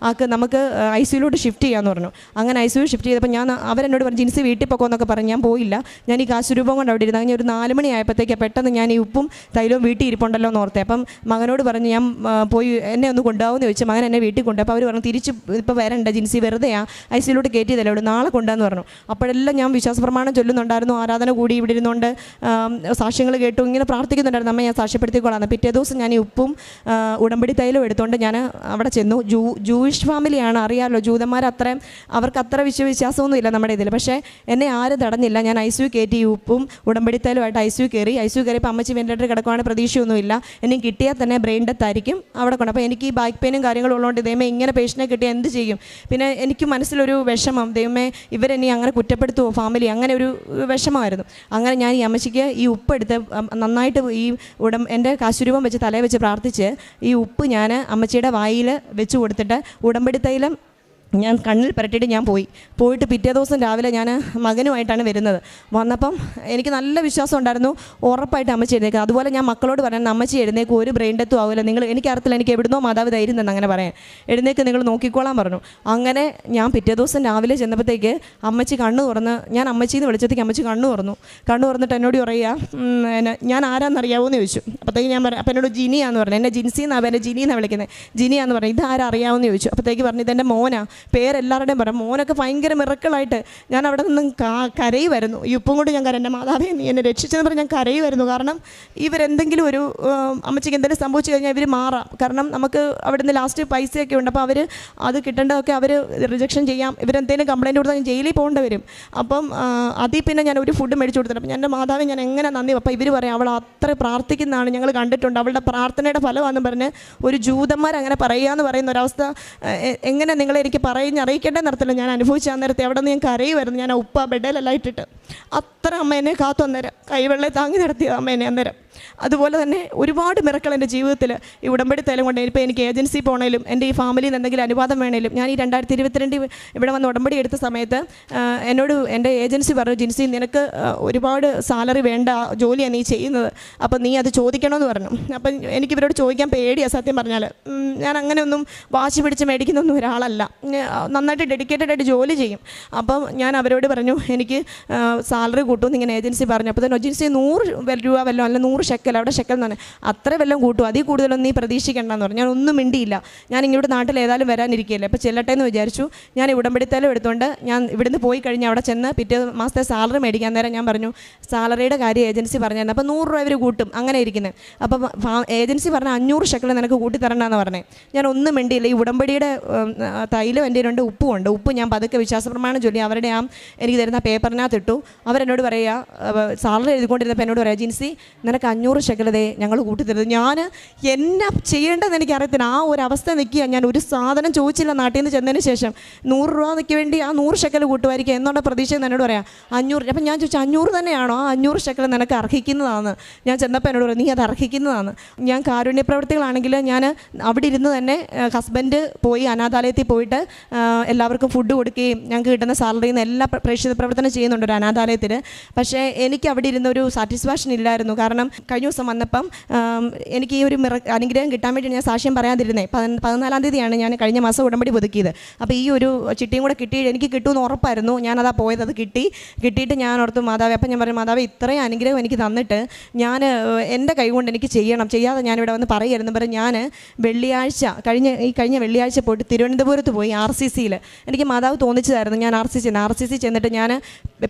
നമുക്ക് ICUലോട്ട് ഷിഫ്റ്റ് ചെയ്യാമെന്ന് പറഞ്ഞു. അങ്ങനെ ICU ഷിഫ്റ്റ് ചെയ്തപ്പോൾ അവരെന്നോട് പറഞ്ഞു ജിൻസി വീട്ടിൽ പോക്കോന്നൊക്കെ പറഞ്ഞു. ഞാൻ പോയില്ല. ഞാൻ ഈ കാശ് രൂപം കൊണ്ട് അവിടെ ഇരുന്ന് അങ്ങനെ ഒരു 4 മണിയായപ്പോഴത്തേക്ക് പെട്ടെന്ന് ഞാൻ ഈ ഉപ്പും തൈലവും വീട്ടിൽ ഇരിപ്പുണ്ടല്ലോ എന്ന് ഓർത്തേ. അപ്പം മകനോട് പറഞ്ഞു ഞാൻ പോയി എന്നെ ഒന്ന് കൊണ്ടുപോകുമെന്ന് ചോദിച്ചു. മകൻ എന്നെ വീട്ടിൽ കൊണ്ടുപോയി. അപ്പോൾ അവർ പറഞ്ഞു തിരിച്ച് ഇപ്പോൾ വരണ്ട ജിൻസി, വെറുതെയാണ് ICUലോട്ട് കയറ്റിയതല്ലേ, അവിടെ നാളെ കൊണ്ടുവന്ന് പറഞ്ഞു. അപ്പോഴെല്ലാം ഞാൻ വിശ്വാസ പ്രമാണം ചൊല്ലുന്നുണ്ടായിരുന്നു, ആരാധന കൂടി ഇവിടെ ഇരുന്നുകൊണ്ട് സാക്ഷ്യങ്ങൾ കേട്ടു, ഇങ്ങനെ പ്രാർത്ഥിക്കുന്നുണ്ടായിരുന്നു. അമ്മ ഞാൻ സാക്ഷ്യപ്പെടുത്തിക്കൊള്ളാം. പിറ്റേ ദിവസം ഞാൻ ഈ ഉപ്പും ഉടമ്പടി തൈലം എടുത്തുകൊണ്ട് ഞാൻ അവിടെ ചെന്നു. ജൂയിഷ് ഫാമിലിയാണ്, അറിയാമല്ലോ, ജൂതന്മാർ അവർക്ക് അത്ര വിശ്വാസമൊന്നും ഇല്ല നമ്മുടെ ഇതിൽ. പക്ഷേ എന്നെ ആരും തടഞ്ഞില്ല. ഞാൻ ICU കയറ്റി ഉപ്പും ഉടമ്പടി തൈലമായിട്ട് ICU കയറിയപ്പോൾ അമ്മച്ചി വെന്റിലേറ്റർ കിടക്കുവാണെങ്കിൽ പ്രതീക്ഷയൊന്നുമില്ല. എനിക്ക് കിട്ടിയാൽ തന്നെ ബ്രെയിൻ ഡെത്ത് ആയിരിക്കും അവിടെ കൊണ്ട്. അപ്പോൾ എനിക്ക് ഈ ബാക്ക് പെയിനും കാര്യങ്ങളും ഉള്ളതുകൊണ്ട് ദൈവമേ ഇങ്ങനെ പേഷ്യനെ കിട്ടിയാൽ എന്ത് ചെയ്യും? പിന്നെ എനിക്ക് മനസ്സിലൊരു വിഷമം, ദൈവമേ ഇവരെന്നെ അങ്ങനെ കുറ്റപ്പെടുത്തുമോ ഫാമിലി, അങ്ങനെ ഒരു വിഷമമായിരുന്നു. അങ്ങനെ ഞാൻ ഈ അമ്മച്ചിക്ക് ഈ ഉപ്പെടുത്ത് നന്നായിട്ട് എൻ്റെ കാശുരൂപം വെച്ച് തലയിൽ വെച്ച് പ്രാർത്ഥിച്ച് ഈ ഉപ്പ് ഞാൻ അമ്മച്ചിയുടെ വായിൽ വെച്ച് കൊടുത്തിട്ട് ഉടമ്പടി തൈലം ഞാൻ കണ്ണിൽ പുരട്ടിയിട്ട് ഞാൻ പോയിട്ട് പിറ്റേ ദിവസം രാവിലെ ഞാൻ മകനുമായിട്ടാണ് വരുന്നത്. വന്നപ്പം എനിക്ക് നല്ല വിശ്വാസം ഉണ്ടായിരുന്നു, ഉറപ്പായിട്ട് അമ്മച്ചി എഴുന്നേക്കുക. അതുപോലെ ഞാൻ മക്കളോട് പറയുന്നത് അമ്മച്ചി എഴുന്നേക്കും, ഒരു ബ്രെയിൻ ഡെത്തും ആവില്ല, നിങ്ങൾ എനിക്കറിയത്തില്ല, എനിക്ക് എവിടുന്നോ മാതാവ് ധൈര്യം തന്നെ അങ്ങനെ പറയാൻ, എഴുന്നേക്ക് നിങ്ങൾ നോക്കിക്കോളാൻ പറഞ്ഞു. അങ്ങനെ ഞാൻ പിറ്റേ ദിവസം രാവിലെ ചെന്നപ്പോഴത്തേക്ക് അമ്മച്ചി കണ്ണു തുറന്ന്, ഞാൻ അമ്മച്ചിന്ന് വിളിച്ചത്തേക്ക് അമ്മച്ചി കണ്ണു തുറന്നിട്ട് എന്നോട് പറയുക ഞാൻ ആരാന്നറിയാവോ എന്ന് ചോദിച്ചു. അപ്പോഴത്തേക്ക് ഞാൻ അപ്പം എന്നോട് ജിനിയാന്ന് പറഞ്ഞു. എന്നെ ജിൻസി എന്നാണ്, എന്നെ ജിനിയെന്നാണ് വിളിക്കുന്നത്. ജിനിയാന്ന് പറഞ്ഞു. ഇതാരറിയാമെന്ന് ചോദിച്ചു. അപ്പോഴത്തേക്ക് പറഞ്ഞു ഇതെൻ്റെ മോനാ, പേരെല്ലാവരുടെയും പറയാം. മോനൊക്കെ ഭയങ്കര മിറക്കിളായിട്ട് ഞാൻ അവിടെ നിന്ന് കരയുമായിരുന്നു. ഈ ഉപ്പും കൊണ്ട് ഞാൻ എൻ്റെ മാതാവേ നീ എന്നെ രക്ഷിച്ചെന്ന് പറഞ്ഞ് ഞാൻ കരയുമായിരുന്നു. കാരണം ഇവരെന്തെങ്കിലും ഒരു അമ്മച്ചിക്ക് എന്തെങ്കിലും സംഭവിച്ചു കഴിഞ്ഞാൽ ഇവർ മാറാം. കാരണം നമുക്ക് അവിടെ നിന്ന് ലാസ്റ്റ് പൈസയൊക്കെ ഉണ്ട്. അപ്പോൾ അവർ അത് കിട്ടേണ്ടതൊക്കെ അവർ റിജക്ഷൻ ചെയ്യാം. ഇവരെന്തെങ്കിലും കംപ്ലയിൻറ്റ് കൊടുത്താൽ ഞാൻ ജയിലിൽ പോകേണ്ടി വരും. അപ്പം അതിൽ പിന്നെ ഞാൻ ഒരു ഫുഡ് മേടിച്ചു കൊടുത്തിട്ട് അപ്പം എൻ്റെ മാതാവേ ഞാൻ എങ്ങനെ നന്ദി. അപ്പോൾ ഇവർ പറയാം അവൾ അത്ര പ്രാർത്ഥിക്കുന്നതാണ്, ഞങ്ങൾ കണ്ടിട്ടുണ്ട്, അവളുടെ പ്രാർത്ഥനയുടെ ഫലമാണെന്ന് പറഞ്ഞ് ഒരു ജൂതന്മാർ അങ്ങനെ പറയുക എന്ന് പറയുന്ന ഒരവസ്ഥ എങ്ങനെ നിങ്ങളെ എനിക്ക് അറിയിക്കേണ്ടത് നടത്തില്ല. ഞാൻ അനുഭവിച്ച നേരത്തെ അവിടെ നിന്ന് ഞാൻ കരയുമായിരുന്നു. ഞാൻ ഉപ്പ ബെഡേലെല്ലാം ഇട്ടിട്ട് അത്ര അമ്മ എന്നെ കാത്തു അന്നേരം, കൈവെള്ളെ താങ്ങി നടത്തിയത് അമ്മ എന്നെ അന്നേരം. അതുപോലെ തന്നെ ഒരുപാട് മിറക്കൾ എൻ്റെ ജീവിതത്തിൽ ഈ ഉടമ്പടി തൈലം കൊണ്ട്. ഇപ്പോൾ എനിക്ക് ഏജൻസി പോകണേലും എൻ്റെ ഈ ഫാമിലിയിൽ നിന്ന് എന്തെങ്കിലും അനുവാദം വേണേലും, ഞാൻ ഈ 2022 ഇവിടെ വന്ന് ഉടമ്പടി എടുത്ത സമയത്ത് എന്നോട് എൻ്റെ ഏജൻസി പറഞ്ഞു ജിൻസി നിനക്ക് ഒരുപാട് സാലറി വേണ്ട ജോലിയാണ് നീ ചെയ്യുന്നത്, അപ്പം നീ അത് ചോദിക്കണമെന്ന് പറഞ്ഞു. അപ്പം എനിക്കിവരോട് ചോദിക്കാൻ പേടിയാണ് സത്യം പറഞ്ഞാൽ. ഞാൻ അങ്ങനെയൊന്നും വാശി പിടിച്ച് മേടിക്കുന്നൊന്നും ഒരാളല്ല, നന്നായിട്ട് ഡെഡിക്കേറ്റഡ് ആയിട്ട് ജോലി ചെയ്യും. അപ്പം ഞാൻ അവരോട് പറഞ്ഞു എനിക്ക് സാലറി കൂട്ടുമെന്ന് ഇങ്ങനെ ഏജൻസി പറഞ്ഞു. അപ്പോൾ തന്നെ ഏജൻസി 100 രൂപ വല്ലതും അല്ല 100 ഷെക്കൽ, അവിടെ ഷെക്കൽ എന്ന് പറഞ്ഞാൽ അത്ര വല്ലതും കൂട്ടും, അതിൽ കൂടുതലൊന്നും നീ പ്രതീക്ഷിക്കേണ്ടെന്ന് പറഞ്ഞു. ഞാൻ ഒന്നും മിണ്ടിയില്ല. ഞാൻ ഇങ്ങോട്ട് നാട്ടിൽ ഏതായാലും വരാനിരിക്കുകയല്ലേ, അപ്പോൾ ചെല്ലട്ടെ എന്ന് വിചാരിച്ചു. ഞാൻ ഉടമ്പടിത്തൈലം എടുത്തുകൊണ്ട് ഞാൻ ഇവിടുന്ന് പോയി കഴിഞ്ഞ് അവിടെ ചെന്ന് പിറ്റേ മാസത്തെ സാലറി മേടിക്കാൻ നേരം ഞാൻ പറഞ്ഞു സാലറിയുടെ കാര്യം ഏജൻസി പറഞ്ഞായിരുന്നു. അപ്പോൾ 100 രൂപ അവർ കൂട്ടും അങ്ങനെ ഇരിക്കുന്നത്. അപ്പോൾ ഏജൻസി പറഞ്ഞാൽ 500 ഷെക്കൽ നിനക്ക് കൂട്ടി തരണ്ടെന്ന് പറഞ്ഞേ. ഞാൻ ഒന്നും മിണ്ടിയില്ല. ഈ ഉടമ്പടിയുടെ തൈലം എൻ്റെ ഉണ്ട്, ഉപ്പുമുണ്ട്. ഉപ്പ് ഞാൻ പതുക്കെ വിശ്വാസപ്രമാണം ചൊല്ലി അവരുടെ എനിക്ക് തരുന്ന പേപ്പറിനകത്ത് ഇട്ടു. അവരെന്നോട് പറയുക സാലറി എഴുതിക്കൊണ്ടിരുന്നപ്പോൾ എന്നോട് പറയാം ജിൻസി നിനക്ക് 500 ഷെക്കലതേ ഞങ്ങൾ കൂട്ടിത്തരുന്നത്. ഞാൻ എന്നാ ചെയ്യേണ്ടതെന്ന് എനിക്ക് അറിയത്തില്ല. ആ ഒരു അവസ്ഥ നിൽക്കുക. ഞാൻ ഒരു സാധനം ചോദിച്ചില്ല നാട്ടിൽ നിന്ന് ചെന്നതിന് ശേഷം. 100 രൂപയ്ക്ക് വേണ്ടി ആ 100 ഷെക്കൽ കൂട്ടുമായിരിക്കും എന്നുള്ള പ്രതീക്ഷ എന്നോട് പറയാം 500. അപ്പം ഞാൻ ചോദിച്ചു 500 തന്നെയാണോ? ആ 500 ഷെക്കൽ നിനക്ക് അർഹിക്കുന്നതാണ്. ഞാൻ ചെന്നപ്പോൾ എന്നോട് പറയും നീ അത് അർഹിക്കുന്നതാണ്. ഞാൻ കാരുണ്യ പ്രവർത്തികളാണെങ്കിൽ ഞാൻ അവിടെ ഇരുന്ന് തന്നെ ഹസ്ബൻഡ് പോയി അനാഥാലയത്തിൽ പോയിട്ട് എല്ലാവർക്കും ഫുഡ് കൊടുക്കുകയും ഞങ്ങൾക്ക് കിട്ടുന്ന സാലറിയിൽ നിന്ന് എല്ലാ പ്രേക്ഷിത പ്രവർത്തനം ചെയ്യുന്നുണ്ട് ഒരു അനാഥാലയത്തിൽ. പക്ഷേ എനിക്ക് അവിടെ ഇരുന്നൊരു സാറ്റിസ്ഫാക്ഷൻ ഇല്ലായിരുന്നു. കാരണം കഴിഞ്ഞ ദിവസം വന്നപ്പം എനിക്ക് ഈ ഒരു അനുഗ്രഹം കിട്ടാൻ വേണ്ടി ഞാൻ സാക്ഷ്യം പറയാതിരുന്നേ. 14-ാം തീയതിയാണ് ഞാൻ കഴിഞ്ഞ മാസം ഉടമ്പടി പുതുക്കിയത്. അപ്പോൾ ഈ ഒരു ചിട്ടിയും കൂടെ എനിക്ക് കിട്ടുമെന്ന് ഉറപ്പായിരുന്നു. ഞാനതാ പോയത്. അത് കിട്ടിയിട്ട് ഞാൻ ഓർത്തു മാതാവേ. അപ്പം ഞാൻ പറയും മാതാവേ ഇത്രയും അനുഗ്രഹം എനിക്ക് തന്നിട്ട് ഞാൻ എൻ്റെ കൈ കൊണ്ട് എനിക്ക് ചെയ്യാതെ ഞാനിവിടെ വന്ന് പറയുമായിരുന്നു. പറയും ഞാൻ കഴിഞ്ഞ വെള്ളിയാഴ്ച പോയിട്ട് തിരുവനന്തപുരത്ത് പോയി RCCയിൽ എനിക്ക് മാതാവ് തോന്നിച്ചതായിരുന്നു. ഞാൻ RCC ചെന്നിട്ട് ഞാൻ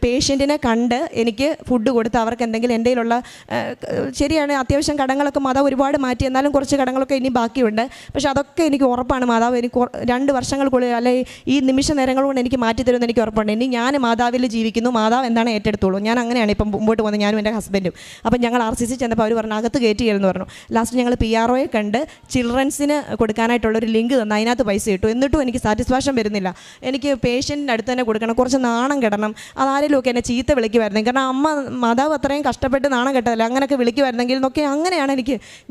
പേഷ്യൻറ്റിനെ കണ്ട് എനിക്ക് ഫുഡ് കൊടുത്ത് അവർക്ക് എന്തെങ്കിലും എൻ്റെ കയ്യിലുള്ള ശരിയാണ്, അത്യാവശ്യം കടങ്ങളൊക്കെ മാതാവ് ഒരുപാട് മാറ്റി, എന്നാലും കുറച്ച് കടങ്ങളൊക്കെ ഇനി ബാക്കിയുണ്ട്. പക്ഷെ അതൊക്കെ എനിക്ക് ഉറപ്പാണ് മാതാവ് എനിക്ക് 2 വർഷങ്ങൾക്കുള്ളിൽ അല്ലെങ്കിൽ ഈ നിമിഷ നേരങ്ങൾ കൊണ്ട് എനിക്ക് മാറ്റി തരുമെന്ന് എനിക്ക് ഉറപ്പുണ്ട്. ഇനി ഞാൻ മാതാവിൽ ജീവിക്കുന്നു, മാതാവ് എന്താണ് ഏറ്റെടുത്തോളൂ. ഞാൻ അങ്ങനെയാണ് ഇപ്പം മുമ്പോട്ട് പോകുന്നത്, ഞാനും എൻ്റെ ഹസ്ബൻഡും. അപ്പം ഞങ്ങൾ RCC ചെന്നപ്പോൾ അവർ പറഞ്ഞു അകത്ത് കയറ്റിയെന്ന് പറഞ്ഞു. ലാസ്റ്റ് ഞങ്ങൾ PROയെ കണ്ട് ചിൽഡ്രൻസിന് കൊടുക്കാനായിട്ടുള്ളൊരു ലിങ്ക് തന്നു, അതിനകത്ത് പൈസ ഇട്ടു. എന്നിട്ടും എനിക്ക് സാറ്റിസ്ഫാക്ഷൻ വരുന്നില്ല. എനിക്ക് പേഷ്യൻറ്റിൻ്റെ അടുത്ത് തന്നെ കൊടുക്കണം, കുറച്ച് നാണം കെടണം. അതാരെങ്കിലും ഒക്കെ എന്നെ ചീത്ത വിളിക്കുമായിരുന്നു. കാരണം അമ്മ മാതാവ് അത്രയും കഷ്ടപ്പെട്ട് നാണം കെട്ടതല്ല, അങ്ങനെയൊക്കെ വിളിക്കുമായിരുന്നെങ്കിൽ എന്നൊക്കെ. അങ്ങനെയാണ്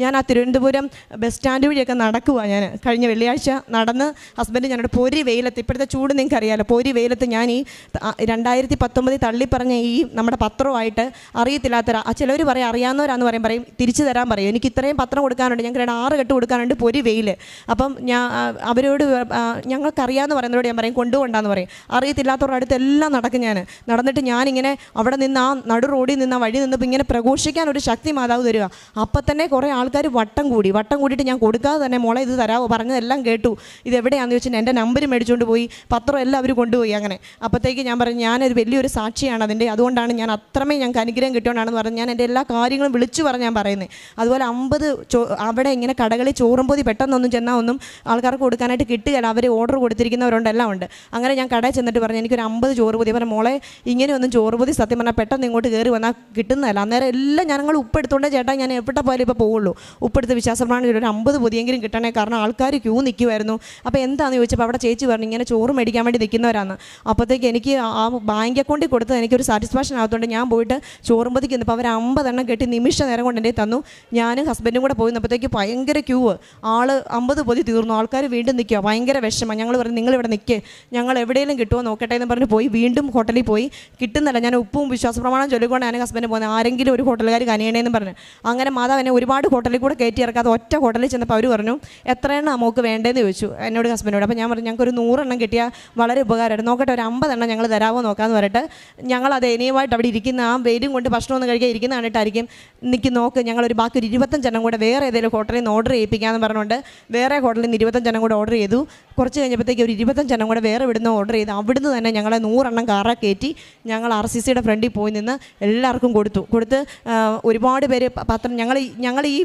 ഞാൻ ആ തിരുവനന്തപുരം ബസ് സ്റ്റാൻഡ് വഴിയൊക്കെ നടക്കുക. ഞാൻ കഴിഞ്ഞ വെള്ളിയാഴ്ച നടന്ന് ഹസ്ബൻഡ് ഞാനോട് പൊരി വെയിലത്ത്, ഇപ്പോഴത്തെ ചൂട് നിങ്ങൾക്ക് അറിയാമല്ലോ, പൊരി വെയിലത്ത് ഞാൻ ഈ 2019 തള്ളിപ്പറഞ്ഞ ഈ നമ്മുടെ പത്രമായിട്ട് അറിയത്തില്ലാത്ത ചിലവർ പറയും അറിയാവുന്നവരാന്ന് പറയും തിരിച്ചു തരാൻ പറയും. എനിക്ക് ഇത്രയും പത്രം കൊടുക്കാനുണ്ട്, ഞങ്ങൾക്ക് 6 കെട്ട് കൊടുക്കാനുണ്ട്, പൊരി വെയിൽ. അപ്പം ഞാൻ അവരോട് ഞങ്ങൾക്കറിയാമെന്ന് പറയുന്നവരോട് ഞാൻ പറയും കൊണ്ടുപോകണ്ടെന്ന് പറയും. അറിയത്തില്ലാത്തവരുടെ അടുത്ത് എല്ലാം നടക്കും. നടന്നിട്ട് ഞാനിങ്ങനെ അവിടെ നിന്ന് ആ നടു റോഡിൽ നിന്ന് ആ വഴി നിന്നപ്പോൾ ഇങ്ങനെ പ്രഘോഷിക്കാൻ ഒരു ശക്തി മാതാവ് തരിക. അപ്പം തന്നെ കുറേ ആൾക്കാർ വട്ടം കൂടിയിട്ട് ഞാൻ കൊടുക്കാതെ തന്നെ മോളെ ഇത് തരാമോ പറഞ്ഞതെല്ലാം കേട്ടു. ഇതെവിടെയാണെന്ന് ചോദിച്ചാൽ എൻ്റെ നമ്പർ മേടിച്ചുകൊണ്ട് പോയി, പത്രം എല്ലാം അവർ കൊണ്ടുപോയി. അങ്ങനെ അപ്പോഴത്തേക്ക് ഞാൻ പറഞ്ഞു ഞാനൊരു വലിയൊരു സാക്ഷിയാണ് അതിൻ്റെ, അതുകൊണ്ടാണ് ഞാൻ അത്രമേ ഞങ്ങൾക്ക് അനുഗ്രഹം കിട്ടുകൊണ്ടാണെന്ന് പറഞ്ഞ് ഞാൻ എൻ്റെ എല്ലാ കാര്യങ്ങളും വിളിച്ചു പറഞ്ഞ് ഞാൻ പറയുന്നത്. അതുപോലെ 50 അവിടെ ഇങ്ങനെ കടകളിൽ ചോറും പൊതി പെട്ടെന്നൊന്നും ചെന്നാൽ ഒന്നും ആൾക്കാർക്ക് കൊടുക്കാനായിട്ട് കിട്ടുകയില്ല, അവർ ഓർഡർ കൊടുത്തിരിക്കുന്നവരുണ്ട്, എല്ലാം ഉണ്ട്. അങ്ങനെ ഞാൻ കടയിൽ ചെന്നിട്ട് പറഞ്ഞു എനിക്കൊരു 50 ചോറ് പൊതി. പറഞ്ഞു മോളെ ഇങ്ങനെയൊന്നും ചോറ് പൊതി സത്യം പറഞ്ഞാൽ പെട്ടെന്ന് ഇങ്ങോട്ട് കയറി വന്നാൽ കിട്ടുന്നതല്ല. അന്നേരം എല്ലാം ഞങ്ങൾ ഉപ്പെടുത്തോണ്ട് ചേട്ടാ ഞാൻ എവിടെ പോയാലും ഇപ്പോൾ പോവുള്ളൂ, ഉപ്പെടുത്ത് വിശ്വാസപ്രമാണം ഒരു 50 പൊതിയെങ്കിലും കിട്ടണേ, കാരണം ആൾക്കാർ ക്യൂ നിൽക്കുമായിരുന്നു. അപ്പോൾ എന്താണെന്ന് ചോദിച്ചപ്പോൾ അവിടെ ചേച്ചി പറഞ്ഞു ഇങ്ങനെ ചോറ് മേടിക്കാൻ വേണ്ടി നിൽക്കുന്നവരാണ്. അപ്പോഴത്തേക്ക് എനിക്ക് ആ ബാങ്ക് അക്കൗണ്ടിൽ കൊടുത്തത് എനിക്കൊരു സാറ്റിസ്ഫാക്ഷൻ ആകത്തുകൊണ്ട് ഞാൻ പോയിട്ട് ചോറും പൊതിക്ക് നിന്നപ്പോൾ അവർ 50 എണ്ണം കെട്ടി നിമിഷ നേരം കൊണ്ട് എൻ്റെ തന്നു. ഞാനും ഹസ്ബൻഡും കൂടെ പോയി നിന്നപ്പോഴത്തേക്ക് ഭയങ്കര ക്യൂ, 50 പൊതി തീർന്നു, ആൾക്കാർ വീണ്ടും നിൽക്കുക, ഭയങ്കര വിഷമം. ഞങ്ങൾ പറഞ്ഞു നിങ്ങളിവിടെ നിൽക്കുക, ഞങ്ങൾ എവിടെയെങ്കിലും കിട്ടുമോ നോക്കട്ടെ എന്ന് പറഞ്ഞ് പോയി വീണ്ടും ഹോട്ടലിൽ പോയി. കിട്ടുന്നില്ല. ഞാൻ ഉപ്പും വിശ്വാസപ്രമാണം ചൊല്ലിക്കൊണ്ട് ഞാൻ ഹസ്ബൻഡ് പോകുന്നത്, ആരെങ്കിലും ഒരു ഹോട്ടലുകാർ കനിയണേന്ന് പറഞ്ഞു. അങ്ങനെ മാതാവ് എന്നെ ഒരുപാട് ഹോട്ടലിൽ കൂടെ കയറ്റി ഇറക്കാതെ ഒറ്റ ഹോട്ടലിൽ ചെന്നപ്പോൾ അവർ പറഞ്ഞു എത്ര എണ്ണം നമുക്ക് വേണ്ടതെന്ന് ചോദിച്ചു എന്നോട് ഹസ്ബൻഡോട്. അപ്പോൾ ഞാൻ പറഞ്ഞു ഞങ്ങൾക്കൊരു 100 എണ്ണം കിട്ടിയാൽ വളരെ ഉപകാരമായിട്ട്, നോക്കട്ടെ ഒരു 50 എണ്ണം ഞങ്ങൾ തരാമോ നോക്കാമെന്ന് പറഞ്ഞിട്ട് ഞങ്ങൾ അത് ദയനീയമായിട്ട് അവിടെ ഇരിക്കുന്ന ആ വെയിലും കൊണ്ട് ഭക്ഷണമൊന്നും കഴിക്കാൻ ഇരിക്കുന്ന കണ്ടിട്ടായിരിക്കും നോക്ക് ഞങ്ങളൊരു ബാക്കി ഒരു 25 എണ്ണം കൂടെ വേറെ ഏതെങ്കിലും ഹോട്ടലിൽ നിന്ന് ഓർഡർ ചെയ്യിപ്പിക്കാമെന്ന് പറഞ്ഞുകൊണ്ട് വേറെ ഹോട്ടലിൽ നിന്ന് 25 എണ്ണം കൂടെ ഓർഡർ ചെയ്തു. കുറച്ച് കഴിഞ്ഞപ്പോഴത്തേക്ക് ഒരു 25 എണ്ണം കൂടെ വേറെ ഇവിടുന്ന് ഓർഡർ ചെയ്ത് അവിടുന്ന് തന്നെ ഞങ്ങളെ 100 എണ്ണം കാറ കയറ്റി ഞങ്ങൾ RCCയുടെ ഫ്രണ്ടിൽ പോയി നിന്ന് എല്ലാവർക്കും കൊടുത്ത് ഒരുപാട് പേര് പത്രം ഞങ്ങൾ ഈ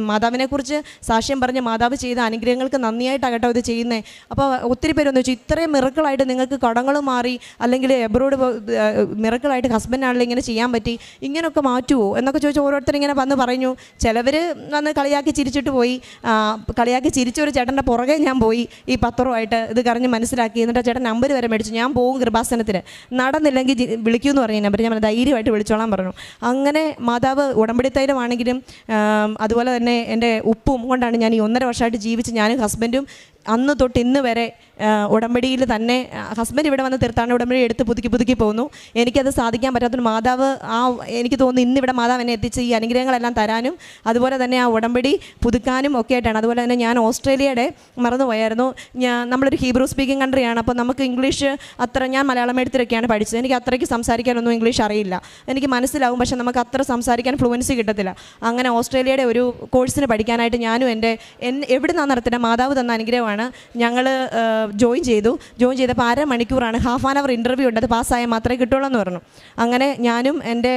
മാതാവിനെക്കുറിച്ച് സാക്ഷ്യം പറഞ്ഞ് മാതാവ് ചെയ്ത അനുഗ്രഹങ്ങൾക്ക് നന്ദിയായിട്ടാണ് കേട്ടോ ഇത് ചെയ്യുന്നത്. അപ്പോൾ ഒത്തിരി പേരൊന്ന് വെച്ചാൽ ഇത്രയും മിറക്കിളായിട്ട് നിങ്ങൾക്ക് കടങ്ങൾ മാറി അല്ലെങ്കിൽ എബ്രോഡ് മിറക്കിളായിട്ട് ഹസ്ബൻഡാണെങ്കിലും ഇങ്ങനെ ചെയ്യാൻ പറ്റി, ഇങ്ങനെയൊക്കെ മാറ്റുമോ എന്നൊക്കെ ചോദിച്ചാൽ ഓരോരുത്തർ ഇങ്ങനെ വന്ന് പറഞ്ഞു. ചിലവർ വന്ന് കളിയാക്കി ചിരിച്ചിട്ട് പോയി. കളിയാക്കി ചിരിച്ച ഒരു ചേട്ടൻ്റെ പുറകെ ഞാൻ പോയി ഈ പത്രമായിട്ട് ഇത് കറിഞ്ഞ് മനസ്സിലാക്കി. എന്നിട്ട് ചേട്ടൻ നമ്പർ വരെ മേടിച്ചു. ഞാൻ പോകും കൃപാസനത്തിന്, നടന്നില്ലെങ്കിൽ വിളിക്കുമെന്ന് പറഞ്ഞു നമ്പർ. ഞാൻ ധൈര്യമായിട്ട് വിളിച്ചോളാൻ പറഞ്ഞു. അങ്ങനെ മാതാവ് ഉടമ്പടി തൈലമാണെങ്കിലും അതുപോലെ തന്നെ എൻ്റെ ഉപ്പും കൊണ്ടാണ് ഞാൻ ഈ 1.5 വർഷമായിട്ട് ജീവിച്ച് ഞാനും ഹസ്ബൻഡും അന്ന് തൊട്ട് ഇന്ന് വരെ ഉടമ്പടിയിൽ തന്നെ. ഹസ്ബൻഡ് ഇവിടെ വന്ന് തീർത്ഥാടന ഉടമ്പടി എടുത്ത് പുതുക്കി പോകുന്നു. എനിക്കത് സാധിക്കാൻ പറ്റാത്തൊരു മാതാവ് എനിക്ക് തോന്നുന്നു ഇന്നിവിടെ മാതാവ് എന്നെ എത്തിച്ച് ഈ അനുഗ്രഹങ്ങളെല്ലാം തരാനും അതുപോലെ തന്നെ ആ ഉടമ്പടി പുതുക്കാനും ഒക്കെ ആയിട്ടാണ്. അതുപോലെ തന്നെ ഞാൻ ഓസ്ട്രേലിയയുടെ മറന്നുപോയായിരുന്നു. നമ്മളൊരു ഹീബ്രു സ്പീക്കിംഗ് കൺട്രിയാണ്. അപ്പോൾ നമുക്ക് ഇംഗ്ലീഷ് ഞാൻ മലയാളം എഴുത്തിലൊക്കെയാണ് പഠിച്ചത്. എനിക്ക് അത്രയ്ക്ക് സംസാരിക്കാനൊന്നും ഇംഗ്ലീഷ് അറിയില്ല. എനിക്ക് മനസ്സിലാവും, പക്ഷെ നമുക്ക് അത്ര സംസാരിക്കാൻ ഫ്ലുവൻസി കിട്ടത്തില്ല. അങ്ങനെ ഓസ്ട്രേലിയയുടെ ഒരു കോഴ്സിന് പഠിക്കാനായിട്ട് ഞാനും എവിടെ നിന്നാണ് നടത്തുന്നത് മാതാവ് തന്ന അനുഗ്രഹമാണ്. ഞങ്ങൾ ജോയിൻ ചെയ്തപ്പോൾ 1/2 മണിക്കൂറാണ്, ഹാഫ് ആൻ അവർ ഇൻ്റർവ്യൂ ഉണ്ട്, അത് പാസ്സായാൽ മാത്രമേ കിട്ടുള്ളൂ എന്ന് പറഞ്ഞു. അങ്ങനെ ഞാനും എൻ്റെ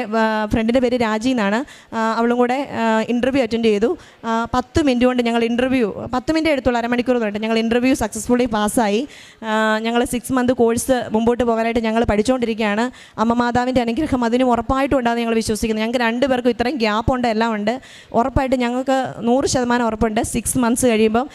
ഫ്രണ്ടിൻ്റെ പേര് രാജി എന്നാണ്, അവളും കൂടെ ഇൻ്റർവ്യൂ അറ്റൻഡ് ചെയ്തു. 10 മിനിറ്റ് കൊണ്ട് ഞങ്ങൾ 10 മിനിറ്റ് എടുത്തുള്ളൂ, 1/2 മണിക്കൂർ പറഞ്ഞിട്ട് ഞങ്ങൾ ഇൻ്റർവ്യൂ സക്സസ്ഫുള്ളി പാസ്സായി. ഞങ്ങൾ 6 മന്ത് കോഴ്സ് മുമ്പോട്ട് പോകാനായിട്ട് ഞങ്ങൾ പഠിച്ചുകൊണ്ടിരിക്കുകയാണ്. അമ്മ മാതാവിൻ്റെ അനുഗ്രഹം അതിനും ഉറപ്പായിട്ടും ഉണ്ടാകും ഞങ്ങൾ വിശ്വസിക്കുന്നത്. ഞങ്ങൾക്ക് 2 പേർക്കും ഇത്രയും ഗ്യാപ്പുണ്ട്, എല്ലാം ഉണ്ട്. ഉറപ്പായിട്ട് ഞങ്ങൾക്ക് 100% ഉറപ്പുണ്ട് 6 മന്ത്സ് കഴിയുമ്പം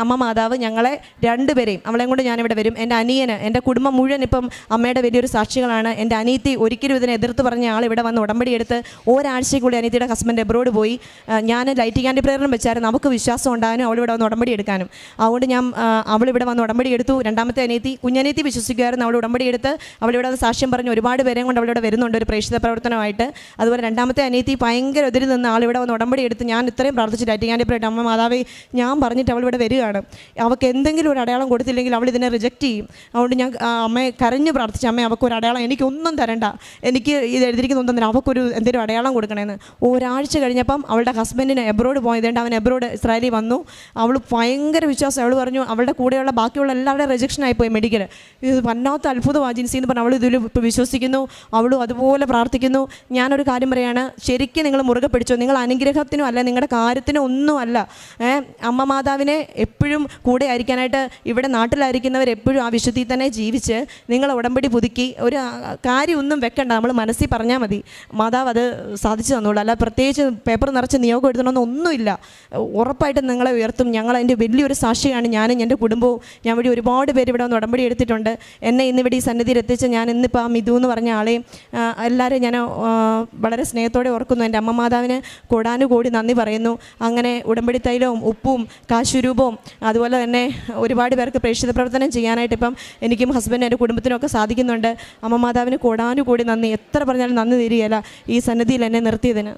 അമ്മ മാതാവ് ഞങ്ങളെ 2 പേരെയും, അവളെയും കൊണ്ട് ഞാനിവിടെ വരും. എൻ്റെ അനിയന്, എൻ്റെ കുടുംബം മുഴുവൻ ഇപ്പം അമ്മയുടെ വലിയൊരു സാക്ഷികളാണ്. എൻ്റെ അനിയത്തി ഒരിക്കലും ഇതിനെ എതിർത്ത് പറഞ്ഞ ആൾ ഇവിടെ വന്ന് ഉടമ്പടി എടുത്ത് ഒരാഴ്ചയ്ക്കുള്ളിൽ അനിയത്തിയുടെ ഹസ്ബൻഡ് എബ്രോഡ് പോയി. ഞാൻ ലൈറ്റ് ക്യാൻഡി പ്രേയറിലും വെച്ചായിരുന്നു നമുക്ക് വിശ്വാസം ഉണ്ടാകാനും അവളിവിടെ വന്ന് ഉടമ്പടി എടുക്കാനും. അതുകൊണ്ട് അവളിവിടെ വന്ന് ഉടമ്പടി എടുത്തു. രണ്ടാമത്തെ കുഞ്ഞനിയത്തി വിശ്വസിക്കുമായിരുന്നു. അവൾ ഉടമ്പടി എടുത്ത് അവളിവിടെ വന്ന് സാക്ഷ്യം പറഞ്ഞ് ഒരുപാട് പേരെയും കൊണ്ട് അവളിവിടെ വരുന്നുണ്ട് ഒരു പ്രേക്ഷിത പ്രവർത്തനമായിട്ട്. അതുപോലെ രണ്ടാമത്തെ അനിയത്തി ഭയങ്കര എതിരി നിന്ന് ആളിവിടെ വന്ന് ഉടമ്പടി എടുത്ത് ഞാൻ ഇത്രയും പ്രാർത്ഥിച്ചു ലൈറ്റ് ക്യാൻഡി പ്രേയർ, അമ്മ മാതാവേ ഞാൻ പറഞ്ഞിട്ട് അവളിവിടെ വരികയാണ്. അവൾക്ക് അവൾക്ക് എന്തെങ്കിലും ഒരു അടയാളം കൊടുത്തില്ലെങ്കിൽ അവൾ ഇതിനെ റിജക്റ്റ് ചെയ്യും. അതുകൊണ്ട് ഞാൻ അമ്മയെ കരഞ്ഞ് പ്രാർത്ഥിച്ചു, അമ്മ അവൾക്കൊരു അടയാളം, എനിക്കൊന്നും തരണ്ട, എനിക്ക് ഇത് എഴുതിയിരിക്കുന്നൊന്നും തരാം, അവൾക്കൊരു എന്തെങ്കിലും അടയാളം കൊടുക്കണമെന്ന്. ഒരാഴ്ച കഴിഞ്ഞപ്പം അവളുടെ ഹസ്ബൻഡിന് എബ്രോഡ് പോയതുകൊണ്ട് അവൻ എബ്രോഡ് ഇസ്രായേലിൽ വന്നു. അവൾ ഭയങ്കര വിശ്വാസം. അവൾ പറഞ്ഞു അവളുടെ കൂടെയുള്ള ബാക്കിയുള്ള എല്ലാവരുടെയും റിജക്ഷൻ ആയിപ്പോയി മെഡിക്കൽ. ഇത് വല്ലാത്ത അത്ഭുതമാണ് ജിൻസി എന്ന് പറഞ്ഞാൽ അവൾ ഇതിൽ ഇപ്പോൾ വിശ്വസിക്കുന്നു, അവളും അതുപോലെ പ്രാർത്ഥിക്കുന്നു. ഞാനൊരു കാര്യം പറയുകയാണ്, ശരിക്കും നിങ്ങൾ മുറുകെ പിടിച്ചോ. നിങ്ങൾ അനുഗ്രഹത്തിനും അല്ല, നിങ്ങളുടെ കാര്യത്തിനും ഒന്നും അല്ല. അമ്മ മാതാവിനെ എപ്പോഴും കൂടെ ആയിരിക്കാനായിട്ട് ഇവിടെ നാട്ടിലായിരിക്കുന്നവർ എപ്പോഴും ആ വിശുദ്ധിയിൽ തന്നെ ജീവിച്ച് നിങ്ങൾ ഉടമ്പടി പുതുക്കി ഒരു കാര്യമൊന്നും വെക്കണ്ട, നമ്മൾ മനസ്സിൽ പറഞ്ഞാൽ മതി, മാതാവ് അത് സാധിച്ചു തന്നോളൂ. അല്ല പ്രത്യേകിച്ച് പേപ്പർ നിറച്ച് നിയോഗം എഴുതണമെന്ന് ഒന്നുമില്ല. ഉറപ്പായിട്ടും നിങ്ങളെ ഉയർത്തും. ഞങ്ങൾ അതിൻ്റെ വലിയൊരു സാക്ഷിയാണ് ഞാനും എൻ്റെ കുടുംബവും. ഞാൻ വഴി ഒരുപാട് പേര് ഇവിടെ വന്ന് ഉടമ്പടി എടുത്തിട്ടുണ്ട്. എന്നെ ഇന്നിവിടെ ഈ സന്നിധിയിൽ എത്തിച്ച് ഞാൻ ഇന്നിപ്പോൾ ആ മിഥു എന്ന് പറഞ്ഞ ആളെയും എല്ലാവരെയും ഞാൻ വളരെ സ്നേഹത്തോടെ ഓർക്കുന്നു. എൻ്റെ അമ്മ മാതാവിന് കോടാനുകോടി നന്ദി പറയുന്നു. അങ്ങനെ ഉടമ്പടി തൈലവും ഉപ്പും കാശുരൂപവും അതുപോലെ തന്നെ ഒരുപാട് പേർക്ക് പ്രേക്ഷിത പ്രവർത്തനം ചെയ്യാനായിട്ട് ഇപ്പം എനിക്കും ഹസ്ബൻഡും എൻ്റെ കുടുംബത്തിനും ഒക്കെ സാധിക്കുന്നുണ്ട്. അമ്മ മാതാവിന് കോടാനുകോടി നന്ദി. എത്ര പറഞ്ഞാലും നന്ദി തീരുകയില്ല ഈ സന്നിധിയിൽ എന്നെ നിർത്തിയതിന്.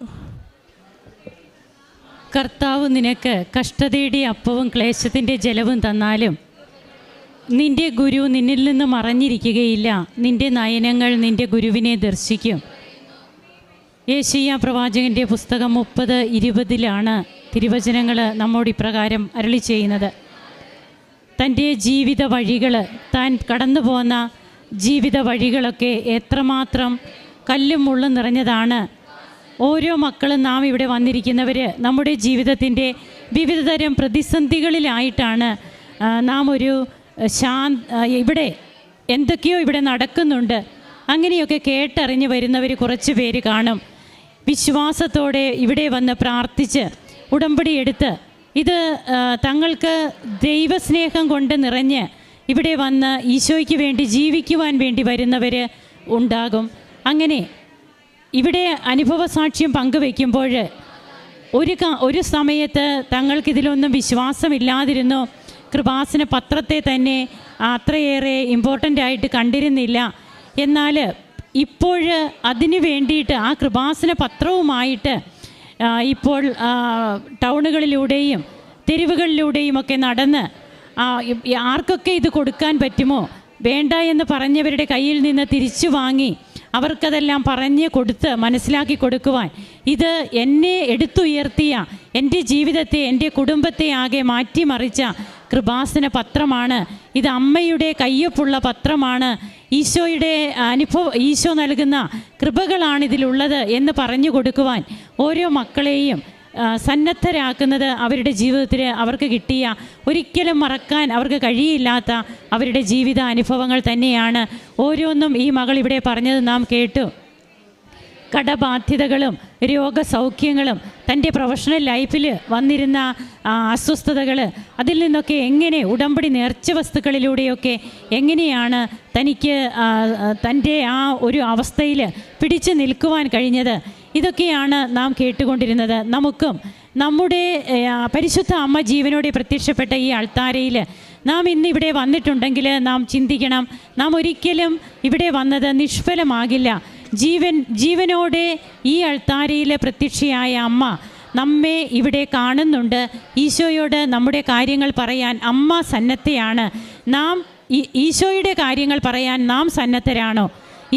കർത്താവ് നിനക്ക് കഷ്ടതയുടെ അപ്പവും ക്ലേശത്തിൻ്റെ ജലവും തന്നാലും നിൻ്റെ ഗുരു നിന്നിൽ നിന്ന് മറഞ്ഞിരിക്കുകയില്ല. നിൻ്റെ നയനങ്ങൾ നിൻ്റെ ഗുരുവിനെ ദർശിക്കും. യെശയ്യാ പ്രവാചകൻ്റെ പുസ്തകം 30:20 തിരുവചനങ്ങൾ നമ്മോട് ഇപ്രകാരം അരുളി ചെയ്യുന്നത്. തൻ്റെ ജീവിത വഴികൾ, താൻ കടന്നു പോന്ന ജീവിത വഴികളൊക്കെ എത്രമാത്രം കല്ലും മുള്ളും നിറഞ്ഞതാണ്. ഓരോ മക്കളും നാം ഇവിടെ വന്നിരിക്കുന്നവർ നമ്മുടെ ജീവിതത്തിൻ്റെ വിവിധ തരം പ്രതിസന്ധികളിലായിട്ടാണ് നാം ഒരു ഇവിടെ എന്തൊക്കെയോ ഇവിടെ നടക്കുന്നുണ്ട്. അങ്ങനെയൊക്കെ കേട്ടറിഞ്ഞ് വരുന്നവർ കുറച്ച് പേര് കാണും. വിശ്വാസത്തോടെ ഇവിടെ വന്ന് പ്രാർത്ഥിച്ച് ഉടമ്പടി എടുത്ത് ഇത് തങ്ങൾക്ക് ദൈവസ്നേഹം കൊണ്ട് നിറഞ്ഞ് ഇവിടെ വന്ന് ഈശോയ്ക്ക് വേണ്ടി ജീവിക്കുവാൻ വേണ്ടി വരുന്നവർ ഉണ്ടാകും. അങ്ങനെ ഇവിടെ അനുഭവ സാക്ഷ്യം പങ്കുവയ്ക്കുമ്പോൾ ഒരു സമയത്ത് തങ്ങൾക്കിതിലൊന്നും വിശ്വാസമില്ലാതിരുന്നു. കൃപാസന പത്രത്തെ തന്നെ അത്രയേറെ ഇമ്പോർട്ടൻ്റ് ആയിട്ട് കണ്ടിരുന്നില്ല. എന്നാൽ ഇപ്പോൾ അതിന് വേണ്ടിയിട്ട് ആ കൃപാസന പത്രവുമായിട്ട് ഇപ്പോൾ ടൗണുകളിലൂടെയും തെരുവുകളിലൂടെയും ഒക്കെ നടന്ന് ആർക്കൊക്കെ ഇത് കൊടുക്കാൻ പറ്റുമോ വേണ്ട എന്ന് പറഞ്ഞവരുടെ കയ്യിൽ നിന്ന് തിരിച്ചു വാങ്ങി അവർക്കതെല്ലാം പറഞ്ഞ് കൊടുത്ത് മനസ്സിലാക്കി കൊടുക്കുവാൻ, ഇത് എന്നെ എടുത്തുയർത്തിയ എൻ്റെ ജീവിതത്തെ, എൻ്റെ കുടുംബത്തെ ആകെ മാറ്റിമറിച്ച കൃപാസന പത്രമാണ്. ഇത് അമ്മയുടെ കയ്യൊപ്പുള്ള പത്രമാണ്. ഈശോയുടെ ഈശോ നൽകുന്ന കൃപകളാണിതിലുള്ളത് എന്ന് പറഞ്ഞു കൊടുക്കുവാൻ ഓരോ മക്കളെയും സന്നദ്ധരാക്കുന്നത് അവരുടെ ജീവിതത്തിൽ അവർക്ക് കിട്ടിയ ഒരിക്കലും മറക്കാൻ അവർക്ക് കഴിയില്ലാത്ത അവരുടെ ജീവിത അനുഭവങ്ങൾ തന്നെയാണ്. ഓരോന്നും ഈ മകൾ ഇവിടെ പറഞ്ഞത് നാം കേട്ടു. കടബാധ്യതകളും രോഗസൗഖ്യങ്ങളും തൻ്റെ പ്രൊഫഷണൽ ലൈഫിൽ വന്നിരുന്ന അസ്വസ്ഥതകൾ, അതിൽ നിന്നൊക്കെ എങ്ങനെ ഉടമ്പടി നേർച്ച വസ്തുക്കളിലൂടെയൊക്കെ എങ്ങനെയാണ് തനിക്ക് തൻ്റെ ആ ഒരു അവസ്ഥയിൽ പിടിച്ചു നിൽക്കുവാൻ കഴിഞ്ഞത്, ഇതൊക്കെയാണ് നാം കേട്ടുകൊണ്ടിരുന്നത്. നമുക്കും നമ്മുടെ പരിശുദ്ധ അമ്മ ജീവനോടെ പ്രത്യക്ഷപ്പെട്ട ഈ അൾത്താരയിൽ നാം ഇന്നിവിടെ വന്നിട്ടുണ്ടെങ്കിൽ നാം ചിന്തിക്കണം, നാം ഒരിക്കലും ഇവിടെ വന്നത് നിഷ്ഫലമാകില്ല. ജീവനോടെ ഈ അൾത്താരയിൽ പ്രത്യക്ഷയായ അമ്മ നമ്മെ ഇവിടെ കാണുന്നുണ്ട്. ഈശോയോട് നമ്മുടെ കാര്യങ്ങൾ പറയാൻ അമ്മ സന്നദ്ധയാണ്. നാം ഈശോയുടെ കാര്യങ്ങൾ പറയാൻ നാം സന്നദ്ധരാണോ?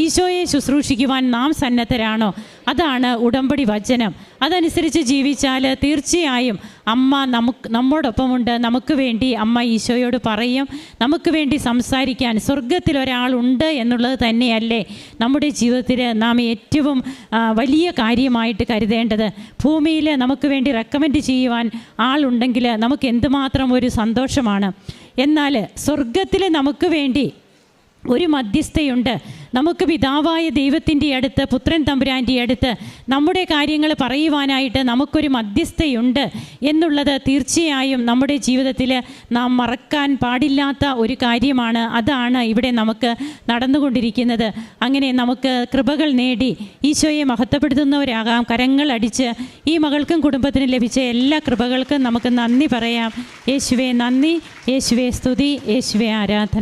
ഈശോയെ ശുശ്രൂഷിക്കുവാൻ നാം സന്നദ്ധരാണോ? അതാണ് ഉടമ്പടി വചനം. അതനുസരിച്ച് ജീവിച്ചാൽ തീർച്ചയായും അമ്മ നമ്മോടൊപ്പമുണ്ട്. നമുക്ക് വേണ്ടി അമ്മ ഈശോയോട് പറയും. നമുക്ക് വേണ്ടി സംസാരിക്കാൻ സ്വർഗത്തിലൊരാളുണ്ട് എന്നുള്ളത് തന്നെയല്ലേ നമ്മുടെ ജീവിതത്തിൽ നാം ഏറ്റവും വലിയ കാര്യമായിട്ട് കരുതേണ്ടത്. ഭൂമിയിൽ നമുക്ക് വേണ്ടി റെക്കമെൻഡ് ചെയ്യുവാൻ ആളുണ്ടെങ്കിൽ നമുക്ക് എന്തുമാത്രം ഒരു സന്തോഷമാണ്. എന്നാൽ സ്വർഗത്തിൽ നമുക്ക് വേണ്ടി ഒരു മധ്യസ്ഥയുണ്ട്. നമുക്ക് പിതാവായ ദൈവത്തിൻ്റെ അടുത്ത്, പുത്രൻ തമ്പുരാൻ്റെ അടുത്ത് നമ്മുടെ കാര്യങ്ങൾ പറയുവാനായിട്ട് നമുക്കൊരു മധ്യസ്ഥയുണ്ട് എന്നുള്ളത് തീർച്ചയായും നമ്മുടെ ജീവിതത്തിൽ നാം മറക്കാൻ പാടില്ലാത്ത ഒരു കാര്യമാണ്. അതാണ് ഇവിടെ നമുക്ക് നടന്നുകൊണ്ടിരിക്കുന്നത്. അങ്ങനെ നമുക്ക് കൃപകൾ നേടി ഈശോയെ മഹത്വപ്പെടുത്തുന്നവരാകാം. കരങ്ങൾ അടിച്ച് ഈ മകൾക്കും കുടുംബത്തിനും ലഭിച്ച എല്ലാ കൃപകൾക്കും നമുക്ക് നന്ദി പറയാം. യേശുവേ നന്ദി, യേശുവേ സ്തുതി, യേശുവേ ആരാധന.